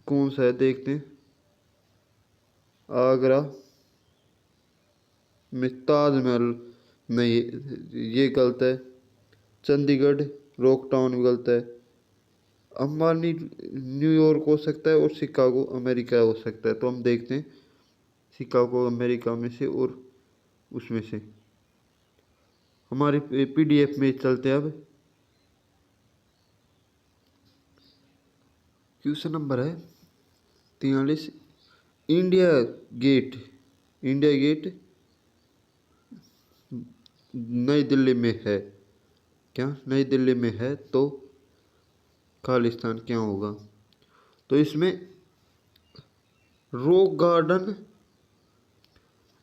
कौन सा है देखते हैं। आगरा में ताजमहल नहीं, ये गलत है। चंडीगढ़ रॉक टाउन भी गलत है। अंबानी न्यूयॉर्क हो सकता है, और शिकागो अमेरिका हो सकता है, तो हम देखते हैं शिकागो अमेरिका में से और उसमें से। हमारे PDF में चलते हैं अब। क्वेश्चन नंबर है 43। इंडिया गेट, इंडिया गेट नई दिल्ली में है, क्या नई दिल्ली में है, तो खालिस्तान क्या होगा, तो इसमें रॉक गार्डन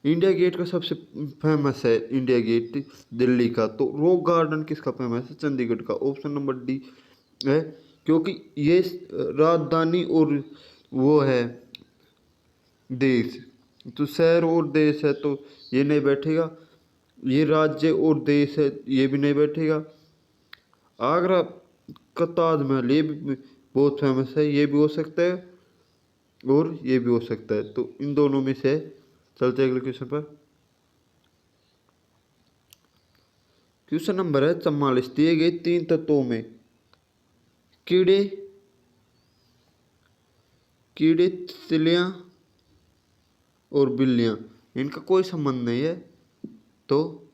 इंडिया गेट का सबसे फेमस है, इंडिया गेट दिल्ली का, तो रॉक गार्डन किसका फेमस है, चंडीगढ़ का। ऑप्शन नंबर डी है, क्योंकि ये राजधानी और वो है देश, तो शहर और देश है तो ये नहीं बैठेगा। ये राज्य और देश है, ये भी नहीं बैठेगा। आगरा का ताजमहल, ये भी बहुत फेमस है, ये भी हो सकता है और ये भी हो सकता है, तो इन दोनों में से चलते अगले क्वेश्चन पर। क्वेश्चन नंबर है 44। दिए गए 3 तत्वों में कीड़े कीड़े तितलियां और बिल्लियां, इनका कोई संबंध नहीं है, तो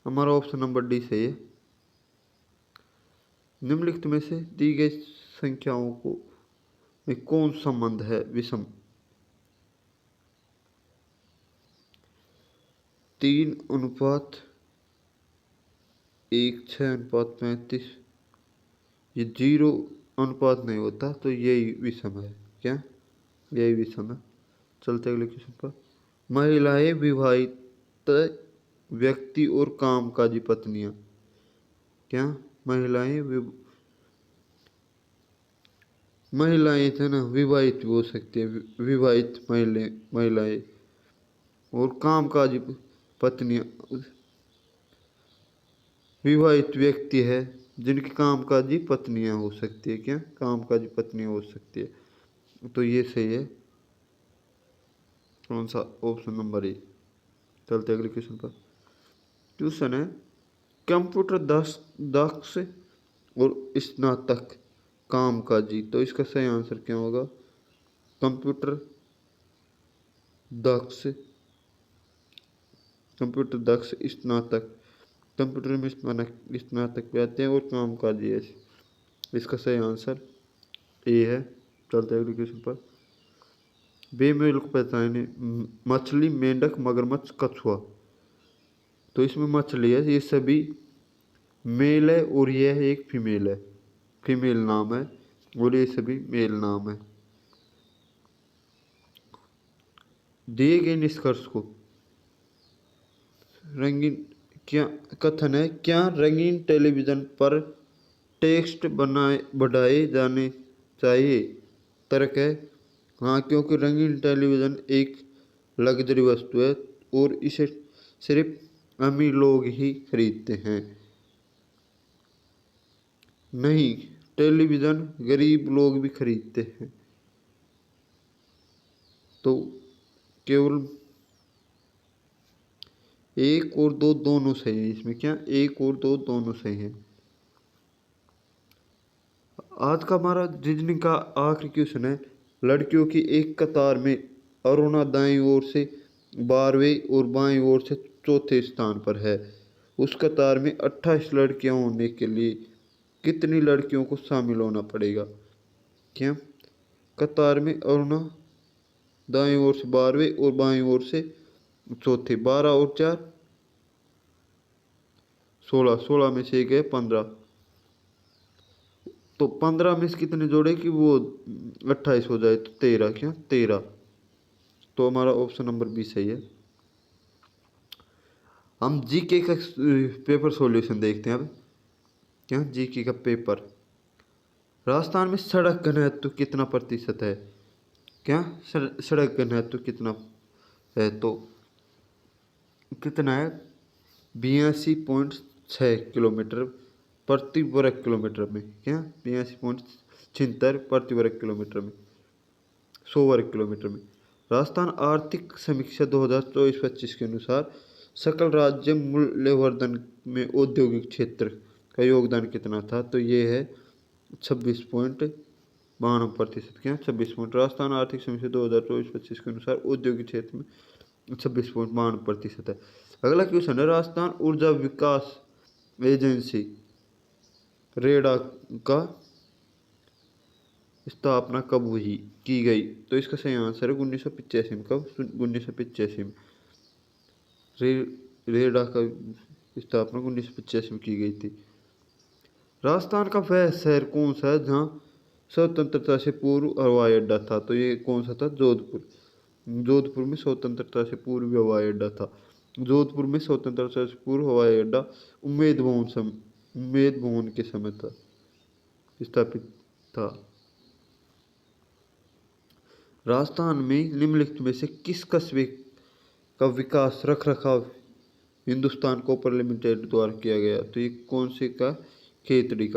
हमारा ऑप्शन नंबर डी सही है। निम्नलिखित में से दी गई संख्याओं को में कौन संबंध है विषम? 3:1:6:35, ये 0 अनुपात नहीं होता, तो यही विषम है। क्या? यही विषम है। चलते अगले क्वेश्चन पर। महिलाएं, विवाहित व्यक्ति और कामकाजी पत्नियां। क्या? महिलाएं थे ना, विवाहित भी हो सकती है, विवाहित महिलाएं और कामकाजी पत्नियां। विवाहित व्यक्ति है जिनकी कामकाजी पत्नियां हो सकती है। क्या? कामकाजी पत्नियां हो सकती है, तो ये सही है। कौन सा? Option number A. चलते अगले क्वेश्चन पर। क्वेश्चन है कंप्यूटर दक्ष और स्नातक कामकाजी, तो इसका सही आंसर क्या होगा? कंप्यूटर दक्ष स्नातक, कंप्यूटर में स्नातक भी आते हैं और कामकाजी है, इसका सही आंसर ए है। चलते हैं अगले क्वेश्चन पर। बेमेल को पहचाने मछली, मेंढक, मगरमच्छ, कछुआ, तो इसमें मछली है, ये सभी मेल है और यह एक फीमेल है, फीमेल नाम है, और ये सभी मेल नाम है। दिए गए निष्कर्ष को रंगीन क्या कथन है? क्या रंगीन टेलीविज़न पर टेक्स्ट बढ़ाए जाने चाहिए? तर्क है हाँ, क्योंकि रंगीन टेलीविज़न एक लग्जरी वस्तु है और इसे सिर्फ अमीर लोग ही खरीदते हैं। नहीं, टेलीविज़न गरीब लोग भी खरीदते हैं, तो केवल 1 और 2 दोनों सही है इसमें। क्या? 1 और 2 दोनों सही है। आज का हमारा रीजनिंग का आखिरी क्वेश्चन है। लड़कियों की एक कतार में अरुणा दाईं ओर से 12वें और बाईं ओर से चौथे स्थान पर है। उस कतार में 28 लड़कियां होने के लिए कितनी लड़कियों को शामिल होना पड़ेगा? क्या? कतार में अरुणा दाईं ओर से 12वें और बाईं ओर से चौथे, 12 और 4 16, 16 में से एक है 15, तो 15 में से कितने जोड़े कि वो 28 हो जाए, तो 13। क्या? 13, तो हमारा ऑप्शन नंबर बी सही है। हम जीके का पेपर सॉल्यूशन देखते हैं अब। क्या? जीके का पेपर। राजस्थान में सड़क घनत्व कितना प्रतिशत है? क्या? सड़क घनत्व कितना है? तो कितना है? 82.6 किलोमीटर प्रति वर्ग किलोमीटर में। क्या? 82.76 प्रति वर्ग किलोमीटर में, 100 वर्ग किलोमीटर में। राजस्थान आर्थिक समीक्षा 2024-25 के अनुसार सकल राज्य मूल्यवर्धन में औद्योगिक क्षेत्र का योगदान कितना था? तो ये है 26.52%। क्या? 26 राजस्थान आर्थिक समीक्षा 2024-25 के अनुसार औद्योगिक क्षेत्र में 26.52% है। अगला क्वेश्चन है राजस्थान ऊर्जा विकास एजेंसी रेडा का स्थापना कब की गई? तो इसका सही आंसर है 1985 में। कब? 1985 में। रेडा का स्थापना 1985 में की गई थी। राजस्थान का वह शहर कौन सा है जहाँ स्वतंत्रता से पूर्व हवाई अड्डा था? तो ये कौन सा था? जोधपुर। जोधपुर में स्वतंत्रता से पूर्व हवाई अड्डा था। जोधपुर में स्वतंत्रता से पूर्व हवाई अड्डा उम्मेद भवन के समय था। स्थापित था। राजस्थान में निम्नलिखित में से किस कस्बे का विकास रख रखाव हिंदुस्तान कॉपर लिमिटेड द्वारा किया गया? तो ये कौन से का? खेतड़ी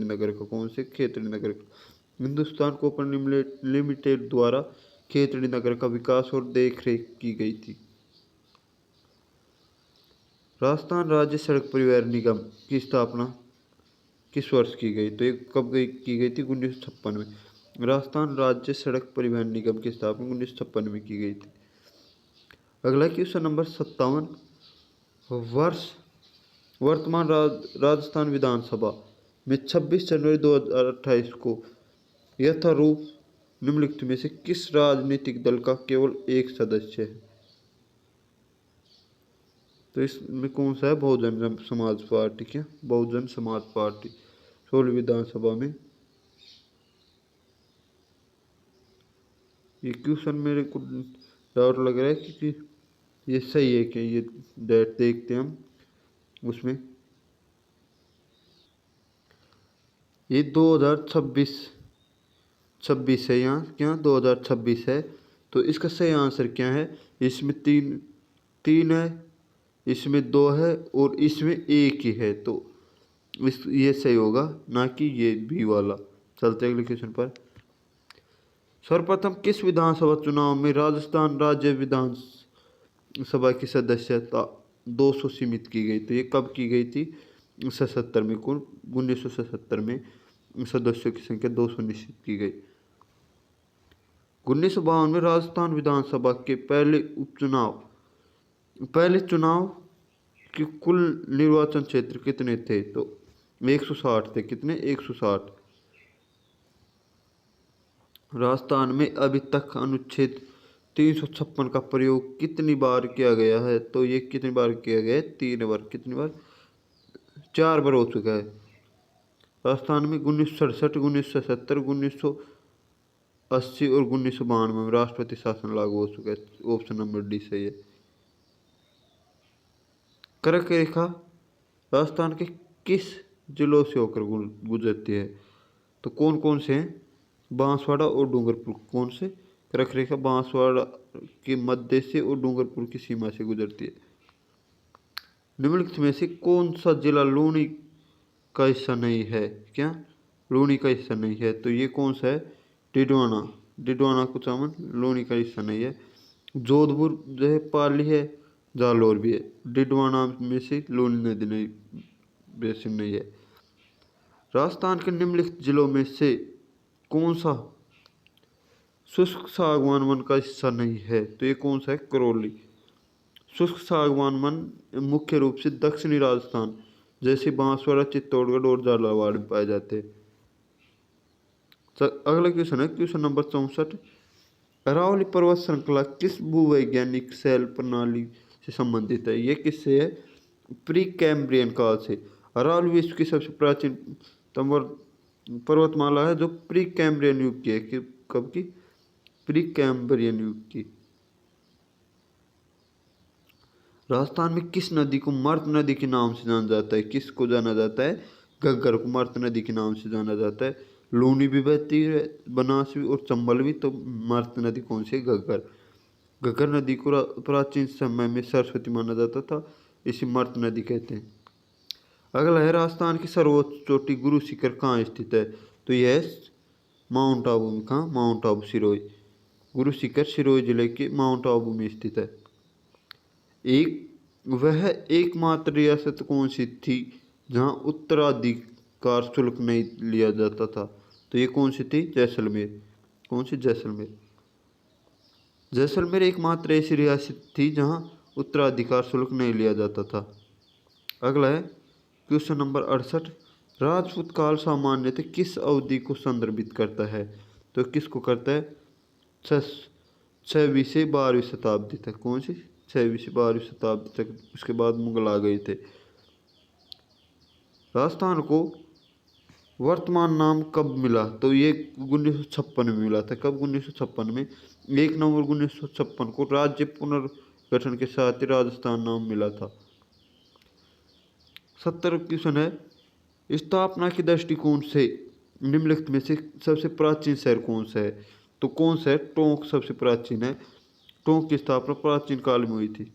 नगर का। कौन से? खेतड़ी नगर का। हिंदुस्तान कॉपर लिमिटेड द्वारा खेतड़ी नगर का विकास और देख रेख की गई थी। राजस्थान राज्य सड़क परिवहन निगम की स्थापना किस वर्ष की गई? तो ये कब की गई थी? 1956 में। राजस्थान राज्य सड़क परिवहन निगम की स्थापना 1956 में की गई थी। अगला क्वेश्चन नंबर 57। वर्तमान राजस्थान विधानसभा में 26 जनवरी 2028 को यथारूप निम्नलिखित में से किस राजनीतिक दल का केवल एक सदस्य है? तो इसमें कौन सा है? बहुजन समाज पार्टी। क्या? बहुजन समाज पार्टी 16 विधानसभा में। ये क्वेश्चन मेरे को डाउट लग रहा है क्योंकि ये सही है कि ये डेट देखते हैं हम उसमें। ये 2026 है यहाँ। क्या? 2026 है। तो इसका सही आंसर क्या है? इसमें तीन है, इसमें 2 है और इसमें 1 ही है। तो ये सही होगा, ना कि ये बी वाला। चलते अगले क्वेश्चन पर। सर्वप्रथम किस विधानसभा चुनाव में राजस्थान राज्य विधानसभा की सदस्यता 200 सीमित की गई? तो ये कब की गई थी? 77 में। कौन? 1977 में सदस्यों की संख्या 200 निश्चित की गई। 1952 में राजस्थान विधानसभा के पहले चुनाव के कुल निर्वाचन क्षेत्र कितने थे? तो 160 थे। कितने? 160। राजस्थान में अभी तक अनुच्छेद 356 का प्रयोग कितनी बार किया गया है? तो ये कितनी बार किया गया है? 3 बार। कितनी बार? 4 बार हो चुका है। राजस्थान में 1967, 1970, 1980 और 1992 में राष्ट्रपति शासन लागू हो चुका है। ऑप्शन नंबर डी सही है। कर्क रेखा राजस्थान के किस जिलों से होकर गुजरती है? तो कौन कौन से हैं? बांसवाड़ा और डूंगरपुर। कौन से? कर्क रेखा बांसवाड़ा के मध्य से और डूंगरपुर की सीमा से गुजरती है। निम्नलिखित में से कौन सा जिला लूनी का हिस्सा नहीं है? क्या? लूनी का हिस्सा नहीं है। तो ये कौन सा है? डिडवाना कुचामन लूनी का हिस्सा नहीं है। जोधपुर जो है पाली है, जालौर भी है। डिडवाना में से लूनी नदी नहीं बेसिन नहीं है। राजस्थान के निम्नलिखित जिलों में से कौन सा शुष्क सागवान वन का हिस्सा नहीं है? तो ये कौन सा है? करौली। शुष्क सागवान वन मुख्य रूप से दक्षिणी राजस्थान जैसे बांसवाड़ा, चित्तौड़गढ़ और झालावाड़ में पाए जाते हैं। अगला क्वेश्चन है क्वेश्चन नंबर 64। अरावली पर्वत श्रृंखला किस भूवैज्ञानिक शैल प्रणाली से संबंधित है? ये किससे है? प्री कैम्ब्रियन काल से। अरावली विश्व की सबसे प्राचीन पर्वतमाला है जो प्री कैम्ब्रियन युग की है। कब की? प्री कैम्ब्रियन युग की। राजस्थान में किस नदी को मर्त नदी के नाम से जाना जाता है? किसको जाना जाता है? घग्गर को मर्त नदी के नाम से जाना जाता है। लूनी भी बहती है, बनास भी और चंबल भी। तो मर्त नदी कौन सी है? घग्गर। घग्गर नदी को प्राचीन समय में सरस्वती माना जाता था, इसे मर्त नदी कहते हैं। अगला है राजस्थान की सर्वोच्च चोटी गुरु शिखर कहाँ स्थित है? तो यह है माउंट आबू में। कहाँ? माउंट आबू सिरोही। गुरु शिखर सिरोही जिले के माउंट आबू में स्थित है। वह एकमात्र रियासत कौन सी थी जहाँ उत्तराधिकार शुल्क नहीं लिया जाता था? तो ये कौन सी थी? जैसलमेर। कौन सी? जैसलमेर। जैसलमेर एकमात्र ऐसी रियासत थी जहाँ उत्तराधिकार शुल्क नहीं लिया जाता था। अगला है क्वेश्चन नंबर 68। राजपूत काल सामान्यतः किस अवधि को संदर्भित करता है? तो किसको करता है? 6वीं से 12वीं शताब्दी तक। कौन सी? 6वीं से 12वीं शताब्दी तक। उसके बाद मुगल आ गए थे। राजस्थान को वर्तमान नाम कब मिला? तो ये 1956 में मिला था। कब? 1956 में। 1 नवंबर 1956 को राज्य पुनर्गठन के साथ ही राजस्थान नाम मिला था। 70 क्वेश्चन है स्थापना के दृष्टिकोण से निम्नलिखित में से सबसे प्राचीन शहर कौन सा है? तो कौन सा है? टोंक सबसे प्राचीन है। टोंक की स्थापना प्राचीन काल में हुई थी।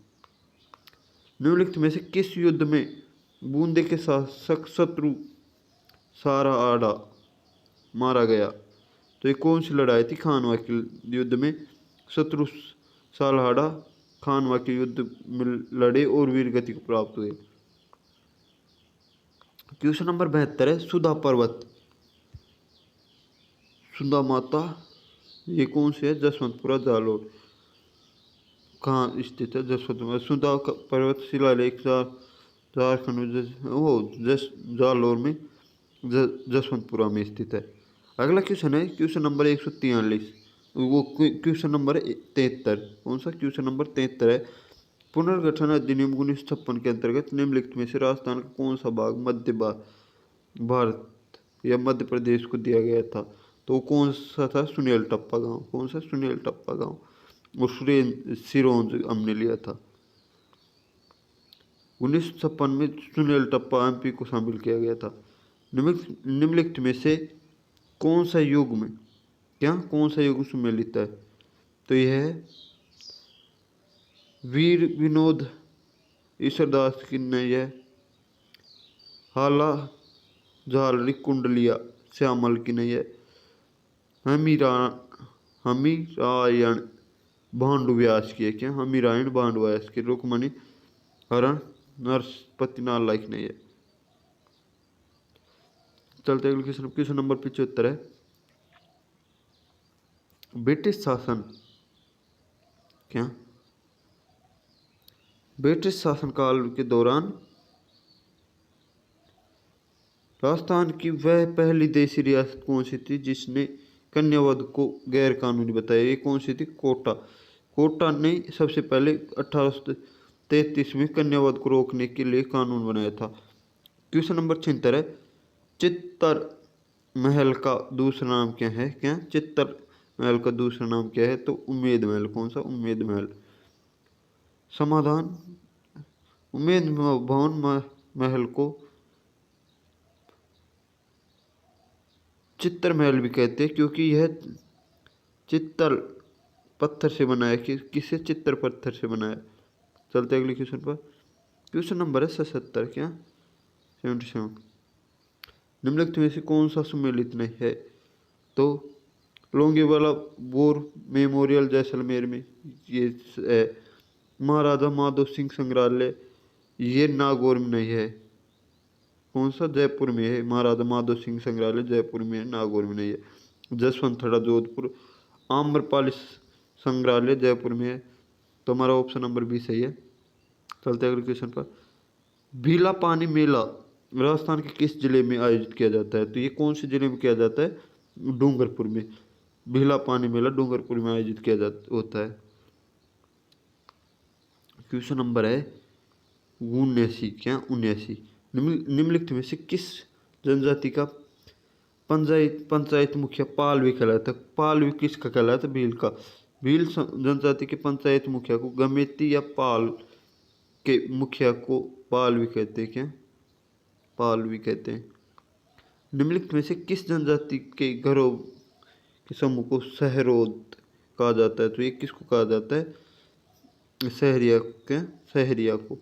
निम्नलिखित में से किस युद्ध में बूंदे के शासक शत्रु सारा आड़ा मारा गया? तो ये कौन सी लड़ाई थी? खानवा के युद्ध में शत्रु सालहाड़ा खानवा के युद्ध में लड़े और वीर गति को प्राप्त हुए। क्वेश्चन नंबर 72 है सुधा पर्वत, सुधा माता, ये कौन से है? जसवंतपुरा जालोर। कहाँ स्थित है? जसवंतपुरा। सुधा पर्वत शिलालेख झारखंड में वो जालोर में जसवंतपुरा में स्थित है। अगला क्वेश्चन है क्वेश्चन नंबर 143, वो क्वेश्चन नंबर 73। कौन सा? क्वेश्चन नंबर 73 है पुनर्गठन अधिनियम 1956 के अंतर्गत निम्नलिखित में से राजस्थान का कौन सा भाग मध्य भारत या मध्य प्रदेश को दिया गया था? तो कौन सा था? सुनेल टप्पा गांव। कौन सा? सुनेल टप्पा गांव। और सिरोंज हमने लिया था 1956 में। सुनेल टप्पा एमपी को शामिल किया गया था। निम्नलिखित में से कौन सा युग में कौन सा युग सुमेलित है? तो यह है वीर विनोद ईश्वरदास की नई है, हाला झालरी कुंडलिया श्यामल की नहीं है, हमीरायण भांडु व्यास की है। क्या? हमीरायण भांडु व्यास की। रुक्मणी हरण नरपति नाल की नहीं है। चलते अगले क्वेश्चन। क्वेश्चन नंबर 75 है ब्रिटिश शासन ब्रिटिश शासनकाल के दौरान राजस्थान की वह पहली देशी रियासत कौन सी थी जिसने कन्यावध को गैर कानूनी बताया? ये कौन सी थी? कोटा। कोटा ने सबसे पहले 1833 में कन्यावध को रोकने के लिए कानून बनाया था। क्वेश्चन नंबर 76 है चित्तर महल का दूसरा नाम क्या है? चित्तर महल का दूसरा नाम क्या है? तो उम्मेद महल। कौन सा? उम्मेद महल। समाधान उम्मेद भवन महल को चित्तर महल भी कहते हैं क्योंकि यह चित्तर पत्थर से बना है। किससे? चित्तर पत्थर से बना है। चलते अगले क्वेश्चन पर। क्वेश्चन नंबर है 77 77। निम्नलिखित में से कौन सा सुमेलित नहीं है? तो लोंगेवाला बोर मेमोरियल जैसलमेर में ये है। महाराजा माधो सिंह संग्रहालय ये नागौर में नहीं है। कौन सा? जयपुर में है। महाराजा माधो सिंह संग्रहालय जयपुर में है, नागौर में नहीं है। जसवंतथड़ा जोधपुर। आम्रपाली संग्रहालय जयपुर में है। तो हमारा ऑप्शन नंबर 20 सही है। चलते अगले क्वेश्चन पर। भीला पानी मेला राजस्थान के किस जिले में आयोजित किया जाता है? तो ये कौन से जिले में किया जाता है? डूंगरपुर में। भीला पानी मेला डूंगरपुर में आयोजित किया जाता होता है। क्वेश्चन नंबर है 79। निम्नलिखित में से किस जनजाति का पंचायत मुखिया पालवी कहलाता है? पालवी किसका कहलाता है? भील का। भील जनजाति के पंचायत मुखिया को गमेती या पाल के मुखिया को पालवी कहते हैं। क्या? पालवी कहते हैं। निम्नलिखित में से किस जनजाति के घरों के समूह को सहरोद कहा जाता है? तो ये किसको कहा जाता है? सहरिया को।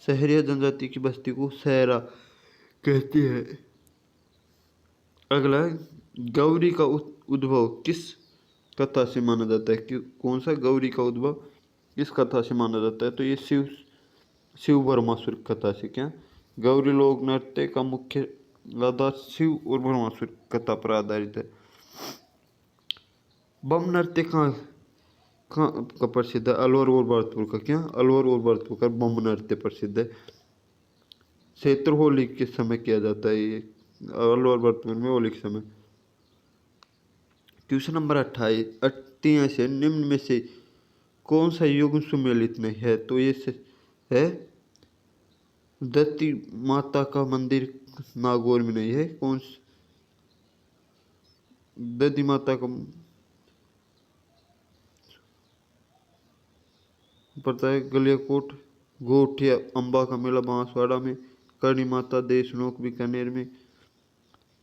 सहरिया जनजाति की बस्ती को सहरा कहती है। अगला है गौरी का उद्भव किस कथा से माना जाता है? कि कौन सा? गौरी का उद्भव किस कथा से माना जाता है? तो ये शिव भरमासुर कथा से। क्या? गौरी लोक नृत्य का मुख्य आधार शिव और भरमासुर कथा पर आधारित है। बम नृत्य कहाँ का प्रसिद्ध है? अलवर और भरतपुर का। क्या? अलवर और भरतपुर का बम नृत्य प्रसिद्ध है। क्षेत्र होली के समय किया जाता है ये अलवर भरतपुर में होली के समय। क्वेश्चन नंबर 28 है निम्न में से कौन सा युग सुमेलित नहीं है? तो ये है दत्ती माता का मंदिर नागौर में नहीं है। कौन? दत्ती माता का पता है गलियाकोट। गोठिया अम्बा का मेला बांसवाड़ा में। करणी माता देशनोक बीकानेर में।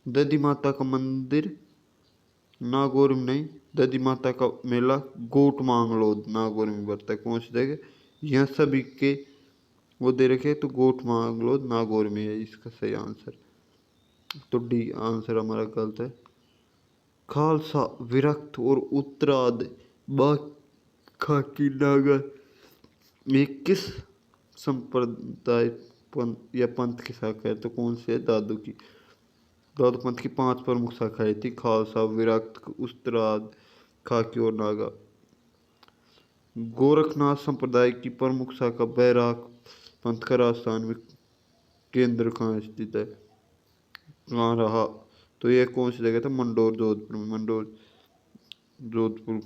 दधी माता का मंदिर नागौर में नहीं, दधी माता का मेला गोट मांगलोद नागौर में पड़ता है। कौन सी जगह? यहाँ सभी के वो दे रखे तो गोट मांगलोद नागौर में है इसका सही आंसर। तो डी आंसर हमारा गलत है। खालसा विरक्त और उत्तराद खाकी नागा ये किस संप्रदाय या पंथ की शाखा है? तो कौन सी है? दादू की। दादू पंथ की 5 प्रमुख शाखाएं थी, खालसा, विरक्त, उत्तराद, खाकी और नागा। गोरखनाथ संप्रदाय की प्रमुख शाखा बैराग पंथ का राजस्थान में केंद्र कहाँ स्थित है? कहाँ रहा? तो ये कौन सी जगह था? मंडोर जोधपुर में। मंडोर जोधपुर।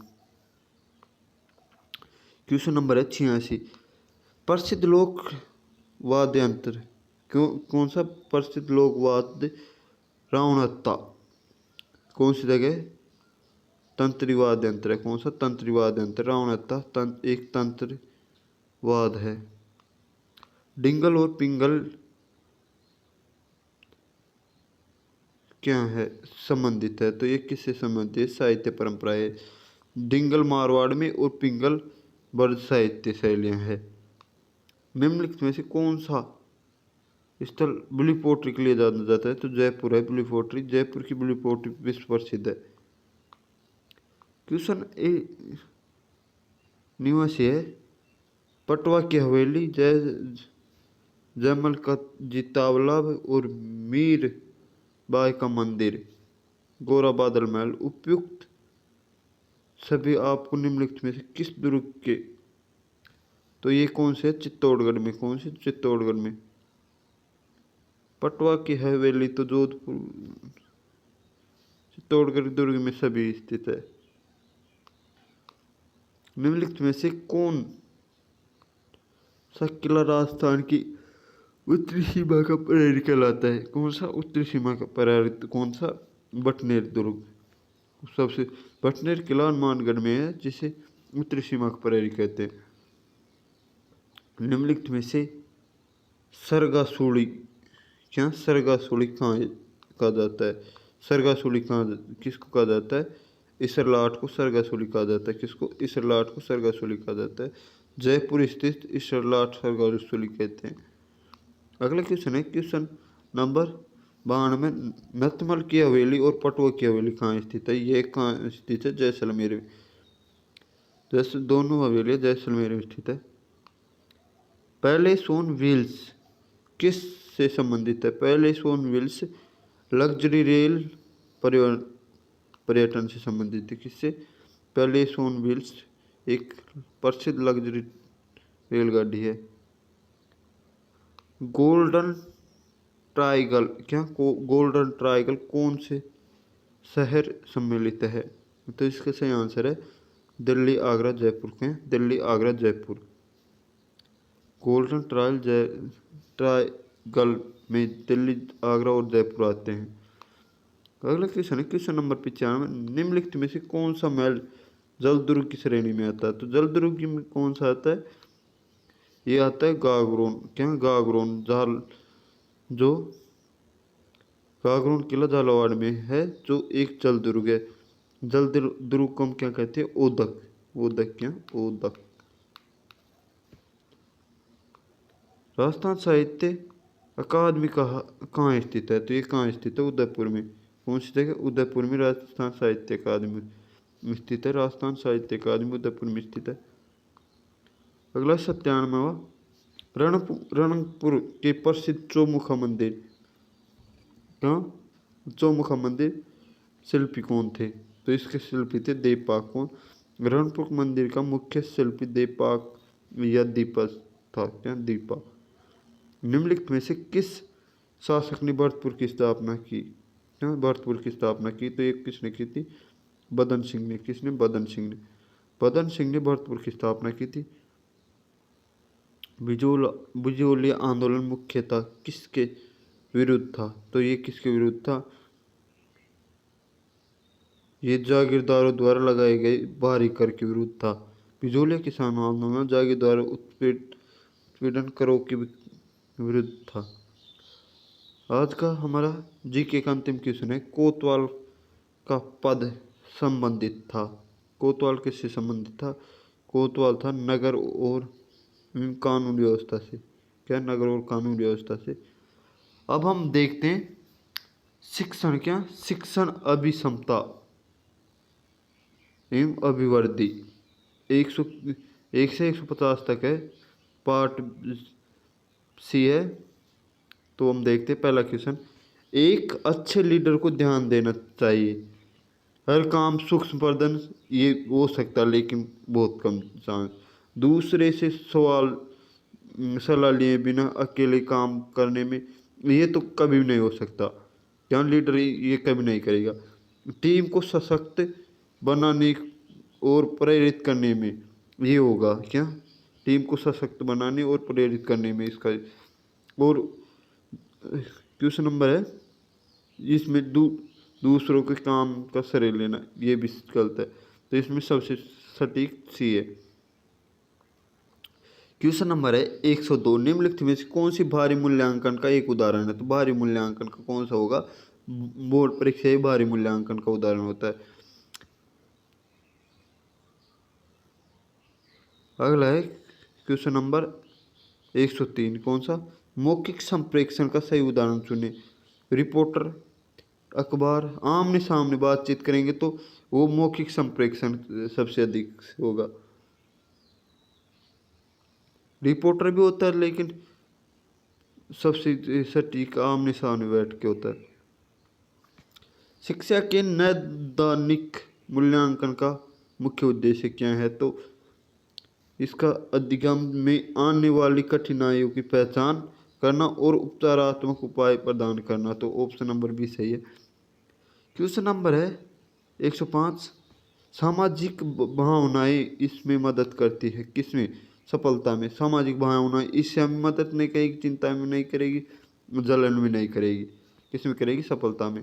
क्वेश्चन नंबर है 86। प्रसिद्ध लोक वाद्य यंत्र कौन सा प्रसिद्ध लोक वाद्य रावणहत्ता कौन सी जगह तंत्री वाद्य यंत्र है? कौन सा तंत्री वाद्य यंत्र? रावणहत्ता एक तंत्र वाद है। डिंगल और पिंगल क्या है? संबंधित है। तो ये किससे संबंधित है? साहित्य परंपरा है। डिंगल मारवाड़ में और पिंगल ब्रज साहित्य शैलियाँ है। निम्नलिखित में से कौन सा स्थल ब्लू पोट्री के लिए जाना जाता है? तो जयपुर है ब्लू पोट्री। जयपुर की ब्लू पोट्री विश्व प्रसिद्ध है। क्वेश्चन ए निवासी है पटवा की हवेली, जयमल का जितावला और मीर बाई का मंदिर, गोरा बादल महल उपयुक्त सभी आपको निम्नलिखित में से किस दुर्ग के? तो ये कौन से? चित्तौड़गढ़ में। कौन से? चित्तौड़गढ़ में। पटवा की हवेली तो जोधपुर चित्तौड़गढ़ दुर्ग में सभी स्थित है। निम्नलिखित में से कौन सा किला राजस्थान की उत्तरी सीमा का प्रहरी कहलाता है? कौन सा उत्तरी सीमा का प्रहरी? कौन सा? बटनेर दुर्ग। सबसे बटनेर किला हनुमानगढ़ में है जिसे उत्तरी सीमा का प्रहरी कहते हैं। निम्नलिखित में से सरगासुड़ी क्या? सरगासुड़ी कहाँ कहा जाता है? सरगासुड़ी कहाँ किसको कहा जाता है? इसरलाट को सरगासुड़ी कहा जाता है। किसको? इसरलाट को सरगासुड़ी कहा जाता है। जयपुर स्थित इसरलाट सरगासुड़ी कहते हैं। अगला क्वेश्चन है क्वेश्चन नंबर 92। नतमल की हवेली और पटवा की हवेली कहाँ स्थित है? ये कहाँ स्थित है? जैसलमेर में। जैसे दोनों हवेलियाँ जैसलमेर में स्थित है। पहले सोन व्हील्स किस से संबंधित है? पहले सोन व्हील्स लग्जरी रेल पर्यटन से संबंधित है। किससे? पहले सोन व्हील्स एक प्रसिद्ध लग्जरी रेलगाड़ी है। गोल्डन ट्राइगल क्या? गोल्डन ट्राइगल कौन से शहर सम्मिलित है? तो इसका सही आंसर है दिल्ली, आगरा, जयपुर के। दिल्ली, आगरा, जयपुर। गोल्डन ट्राइगल में दिल्ली, आगरा और जयपुर आते हैं। अगला क्वेश्चन है क्वेश्चन नंबर 95। निम्नलिखित में से कौन सा महल जल दुर्ग की श्रेणी में आता है? तो जल दुर्ग में कौन सा आता है? ये आता है गागरोन क्या? गागरोन जाल जो गागरोन किला झालावाड़ में है जो एक जल दुर्ग है। जल दुर्ग को हम क्या कहते हैं? ओदक। ओदक क्या? ओदक। राजस्थान साहित्य अकादमी कहाँ स्थित है? तो ये कहाँ स्थित है? उदयपुर में। कौन सी जगह? उदयपुर में राजस्थान साहित्य अकादमी स्थित है। राजस्थान साहित्य अकादमी उदयपुर में स्थित है। अगला 97वां रणकपुर के प्रसिद्ध चौमुखा मंदिर कहाँ? चौमुखा मंदिर शिल्पी कौन थे? तो इसके शिल्पी थे देवपाक। कौन? रणकपुर मंदिर का मुख्य शिल्पी देवपाक या दीपक था क्या? दीपक। निम्नलिखित में से किस शासक ने भरतपुर की स्थापना की? क्या? भरतपुर की स्थापना की। तो ये किसने की थी? बदन सिंह ने। किसने? बदन सिंह ने। बदन सिंह ने भरतपुर की स्थापना की थी। बिजोलिया आंदोलन मुख्यतः किसके विरुद्ध था? तो ये किसके विरुद्ध था? ये जागीरदारों द्वारा लगाए गए भारी कर के विरुद्ध था। बिजोलिया किसान आंदोलन जागीरदारों उत्पीड़न करों के विरुद्ध था। आज का हमारा जीके का अंतिम क्वेश्चन है, कोतवाल का पद संबंधित था। कोतवाल किससे संबंधित था? कोतवाल था नगर और कानून व्यवस्था से। क्या? नगर और कानून व्यवस्था से। अब हम देखते हैं शिक्षण। क्या? शिक्षण अभिसमता एवं अभिवृद्धि 1 से 150 तक है। पार्ट सी है। तो हम देखते हैं पहला क्वेश्चन, एक अच्छे लीडर को ध्यान देना चाहिए। हर काम सूक्ष्म प्रदन ये हो सकता है लेकिन बहुत कम चांस। दूसरे से सलाह लिए बिना अकेले काम करने में ये तो कभी नहीं हो सकता। क्या? लीडर ये कभी नहीं करेगा। टीम को सशक्त बनाने और प्रेरित करने में ये होगा। क्या? टीम को सशक्त बनाने और प्रेरित करने में इसका। और क्वेश्चन नंबर है इसमें दूसरों के काम का श्रेय लेना, ये भी गलत है। तो इसमें सबसे सटीक सी है। क्वेश्चन नंबर है 102, निम्नलिखित में से कौन सी भारी मूल्यांकन का एक उदाहरण है? तो भारी मूल्यांकन का कौन सा होगा? बोर्ड परीक्षा ही भारी मूल्यांकन का उदाहरण होता है। अगला है क्वेश्चन नंबर 103, कौन सा? मौखिक संप्रेषण का सही उदाहरण चुने। रिपोर्टर, अखबार, आमने सामने बातचीत करेंगे तो वो मौखिक संप्रेषण सबसे अधिक होगा। रिपोर्टर भी होता है लेकिन सबसे सटीक आमने सामने बैठ के होता है। शिक्षा के नैदानिक मूल्यांकन का मुख्य उद्देश्य क्या है? तो इसका अधिगम में आने वाली कठिनाइयों की पहचान करना और उपचारात्मक उपाय प्रदान करना। तो ऑप्शन नंबर बी सही है। क्वेश्चन नंबर है 105, सामाजिक भावनाएं इसमें मदद करती है। किसमें? सफलता में। सामाजिक भावनाएं इससे हमें मदद नहीं करेगी, चिंता में नहीं करेगी, जलन में नहीं करेगी। किसमें करेगी? सफलता में।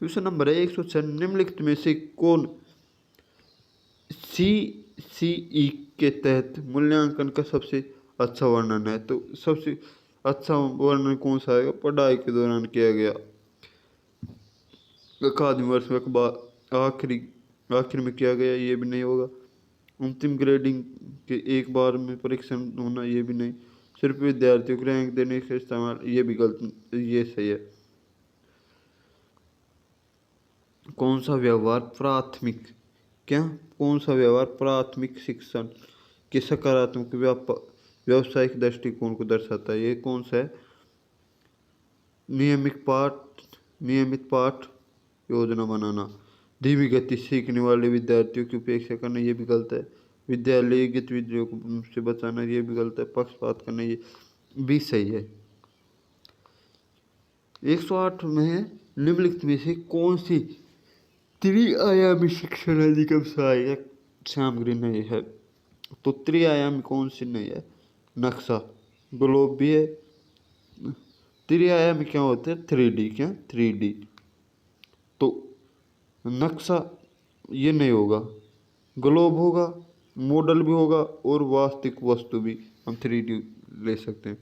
क्वेश्चन नंबर है 106, निम्नलिखित में से कौन CCE के तहत मूल्यांकन का सबसे अच्छा वर्णन है? तो सबसे अच्छा वर्णन कौन सा है? पढ़ाई के दौरान किया गया, अकादमिक वर्ष में आखिर में किया गया, ये भी नहीं होगा। अंतिम ग्रेडिंग के एक बार में परीक्षण होना, ये भी नहीं। सिर्फ विद्यार्थियों को रैंक देने का इस्तेमाल, ये भी गलत, ये सही है। कौन सा व्यवहार प्राथमिक? क्या? कौन सा व्यवहार प्राथमिक शिक्षण के सकारात्मक व्यावसायिक दृष्टिकोण को दर्शाता है? ये कौन सा है? नियमित पाठ योजना बनाना, धीमी गति सीखने वाले विद्यार्थियों की उपेक्षा करना, ये भी गलत है। विद्यालय गतिविधियों से बचाना, ये भी गलत है। पक्षपात करना, ये भी सही है। 108 में है, निम्नलिखित में से कौन सी त्रिआयामी शिक्षण अधिगम सहायक सामग्री नहीं है? तो त्रिआयामी कौन सी नहीं है? नक्शा, ग्लोब भी है। त्रिआयामी क्या होता है? 3D। क्या? 3D। तो नक्शा ये नहीं होगा, ग्लोब होगा, मॉडल भी होगा और वास्तविक वस्तु भी हम 3D ले सकते हैं।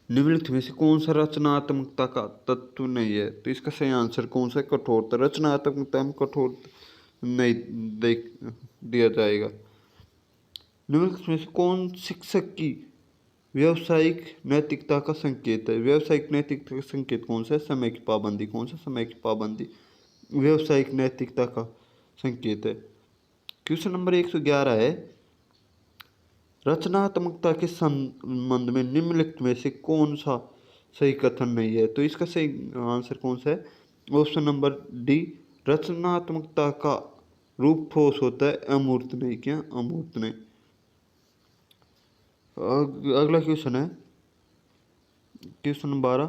निम्नलिखित में से कौन सा रचनात्मकता का तत्व नहीं है? तो इसका सही आंसर कौन सा है? कठोरता। रचनात्मकता में कठोर नहीं देख दिया जाएगा। निम्नलिखित में से कौन शिक्षक की व्यावसायिक नैतिकता का संकेत है? व्यावसायिक नैतिकता का संकेत कौन सा है? समय की पाबंदी। कौन सा? समय की पाबंदी व्यावसायिक नैतिकता का संकेत है। क्वेश्चन नंबर 111 है, रचनात्मकता के संबंध में निम्नलिखित में से कौन सा सही कथन नहीं है? तो इसका सही आंसर कौन सा है? ऑप्शन नंबर डी, रचनात्मकता का रूप ठोस होता है, अमूर्त नहीं। क्या? अमूर्त नहीं। अगला क्वेश्चन है क्वेश्चन नंबर 12,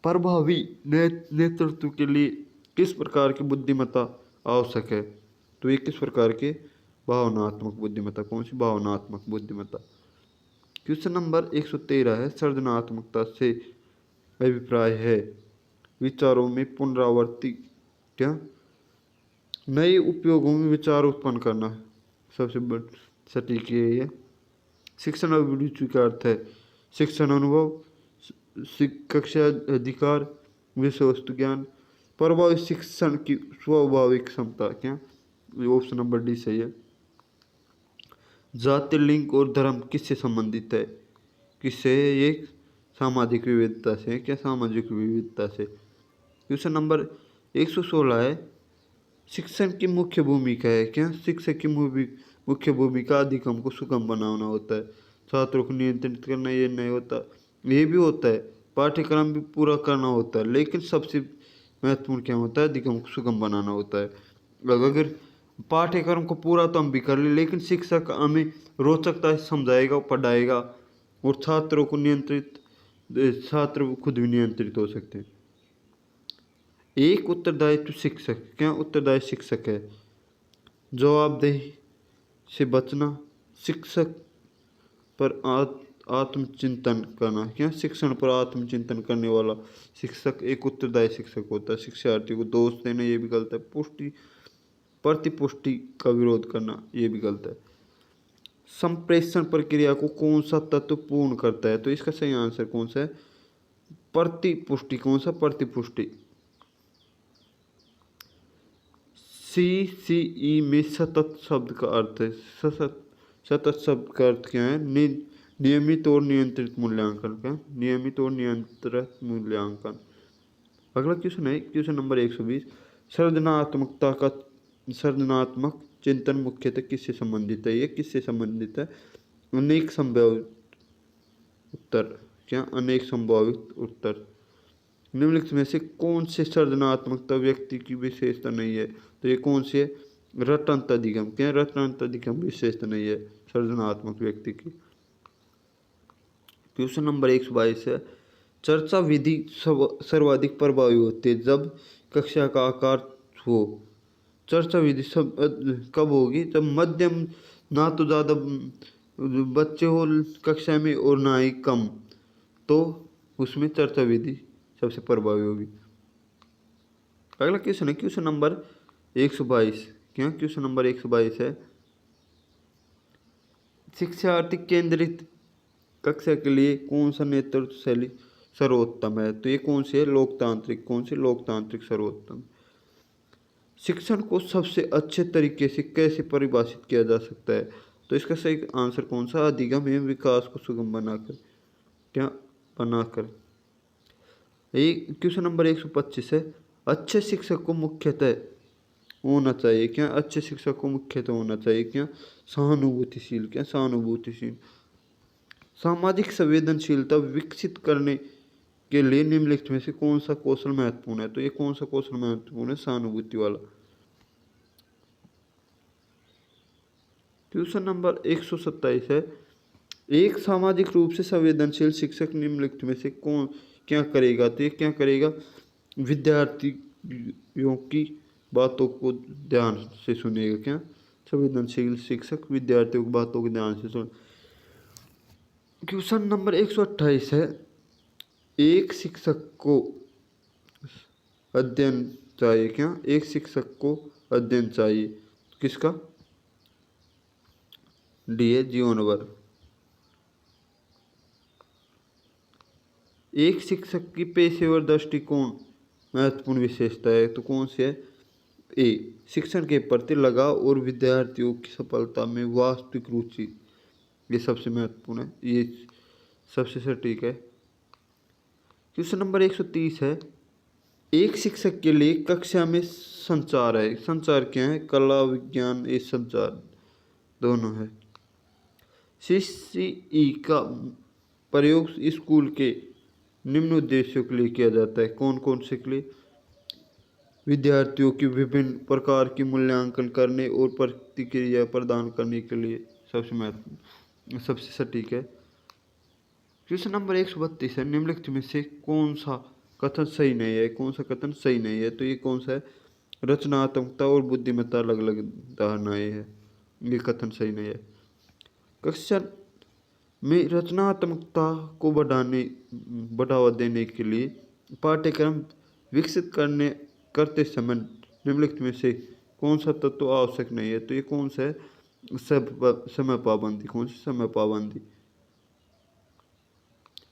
प्रभावी नेतृत्व के लिए किस प्रकार की बुद्धिमत्ता आवश्यक है? तो ये किस प्रकार के? भावनात्मक बुद्धिमत्ता। कौन सी? भावनात्मक बुद्धिमत्ता। क्वेश्चन नंबर 113 है, सृजनात्मकता से अभिप्राय है विचारों में पुनरावृत्ति। क्या? नए उपयोगों में विचार उत्पन्न करना, सबसे सटीक यही है। शिक्षण अभिरुचि का अर्थ है शिक्षण अनुभव, कक्षा अधिकार, विषय वस्तु ज्ञान, प्रभावी शिक्षण की स्वाभाविक क्षमता। क्या ऑप्शन नंबर डी सही है। जाति, लिंग और धर्म किससे संबंधित है? किससे है ये? सामाजिक विविधता से। क्या सामाजिक विविधता से। क्वेश्चन नंबर 116 है, शिक्षण की मुख्य भूमिका है। क्या शिक्षक की मुख्य भूमिका अधिगम को सुगम बनाना होता है, छात्रों को नियंत्रित करना ये नहीं होता, ये भी होता है, पाठ्यक्रम भी पूरा करना होता है, लेकिन सबसे महत्वपूर्ण क्या होता है? अधिगम को सुगम बनाना होता है। अगर पाठ्यक्रम को पूरा तो हम भी कर ले, लेकिन शिक्षक हमें रोचकता से समझाएगा, पढ़ाएगा और छात्रों को छात्र खुद भी नियंत्रित हो सकते हैं। एक उत्तरदायित्व शिक्षक। क्या उत्तरदायी शिक्षक है? जवाबदेही से बचना, शिक्षक पर आत्मचिंतन करना। क्या शिक्षण पर आत्मचिंतन करने वाला शिक्षक एक उत्तरदायी शिक्षक होता है। शिक्षार्थी को दोष देना ये भी गलत है, प्रतिपुष्टि का विरोध करना ये भी गलत है। संप्रेषण प्रक्रिया को कौन सा तत्व पूर्ण करता है? तो इसका सही आंसर कौन सा है? प्रतिपुष्टि। कौन सा? प्रतिपुष्टि। CCE में सतत शब्द का अर्थ है। सतत शब्द का अर्थ क्या है? नियमित और नियंत्रित मूल्यांकन। का नियमित और नियंत्रित मूल्यांकन। अगला क्वेश्चन है क्वेश्चन नंबर 120, सृजनात्मक चिंतन मुख्यतः किससे संबंधित है? ये किससे संबंधित है? अनेक संभावित उत्तर। क्या अनेक संभावित उत्तर। निम्नलिखित में से कौन से सृजनात्मकता व्यक्ति की विशेषता नहीं है? तो ये कौन सी है? रटंत अधिगम। क्या रटंत अधिगम विशेषता नहीं है सृजनात्मक व्यक्ति की। क्वेश्चन नंबर 122 है, चर्चा विधि सर्वाधिक प्रभावी होती है जब कक्षा का आकार हो। चर्चा विधि कब होगी? जब मध्यम, ना तो ज़्यादा बच्चे हो कक्षा में और ना ही कम, तो उसमें चर्चा विधि सबसे प्रभावी होगी। अगला क्वेश्चन है क्वेश्चन नंबर 122। क्या क्वेश्चन नंबर 122 है, शिक्षार्थी केंद्रित कक्षा के लिए कौन सा नेतृत्व शैली सर्वोत्तम है? तो ये कौन सी है? लोकतांत्रिक। कौन सी? लोकतांत्रिक सर्वोत्तम। शिक्षण को सबसे अच्छे तरीके से कैसे परिभाषित किया जा सकता है? तो इसका सही आंसर कौन सा? अधिगम एवं विकास को सुगम बनाकर। क्या बनाकर। एक क्वेश्चन नंबर 125 है, अच्छे शिक्षक को मुख्यतः होना चाहिए। क्या अच्छे शिक्षक को मुख्यतः होना चाहिए? क्या सहानुभूतिशील। क्या सहानुभूतिशील। सामाजिक संवेदनशीलता विकसित करने के लिए निम्नलिखित में से कौन सा कौशल महत्वपूर्ण है? तो ये कौन सा कौशल महत्वपूर्ण है? सहानुभूति वाला। क्वेश्चन नंबर 127 है, एक सामाजिक रूप से संवेदनशील शिक्षक निम्नलिखित में से कौन क्या करेगा? तो ये क्या करेगा? विद्यार्थियों की बातों को ध्यान से सुनेगा। क्या संवेदनशील शिक्षक विद्यार्थियों की बातों को ध्यान से सुन। क्वेश्चन नंबर 128 है, एक शिक्षक को अध्ययन चाहिए। क्या एक शिक्षक को अध्ययन चाहिए? किसका? डी है, जीवन भर। एक शिक्षक की पेशेवर दृष्टिकोण महत्वपूर्ण विशेषता है। तो कौन सी है? ए, शिक्षण के प्रति लगाव और विद्यार्थियों की सफलता में वास्तविक रुचि। ये सबसे महत्वपूर्ण है, ये सबसे सटीक है। क्वेश्चन नंबर 130 है, एक शिक्षक के लिए कक्षा में संचार है। संचार क्या है? कला, विज्ञान, ये संचार दोनों है। CCE का प्रयोग स्कूल के निम्न उद्देश्यों के लिए किया जाता है। कौन कौन से के लिए? विद्यार्थियों की विभिन्न प्रकार की मूल्यांकन करने और प्रतिक्रिया प्रदान करने के लिए सबसे महत्वपूर्ण, सबसे सटीक है। क्वेश्चन नंबर 132 है, निम्नलिखित में से कौन सा कथन सही नहीं है? कौन सा कथन सही नहीं है? तो ये कौन सा है? रचनात्मकता और बुद्धिमत्ता अलग अलग धारणाएं हैं, ये कथन सही नहीं है। कक्षा में रचनात्मकता को बढ़ावा देने के लिए पाठ्यक्रम विकसित करते समय निम्नलिखित में से कौन सा तत्व आवश्यक नहीं है? तो ये कौन सा है? समय पाबंदी। कौन सी? समय पाबंदी।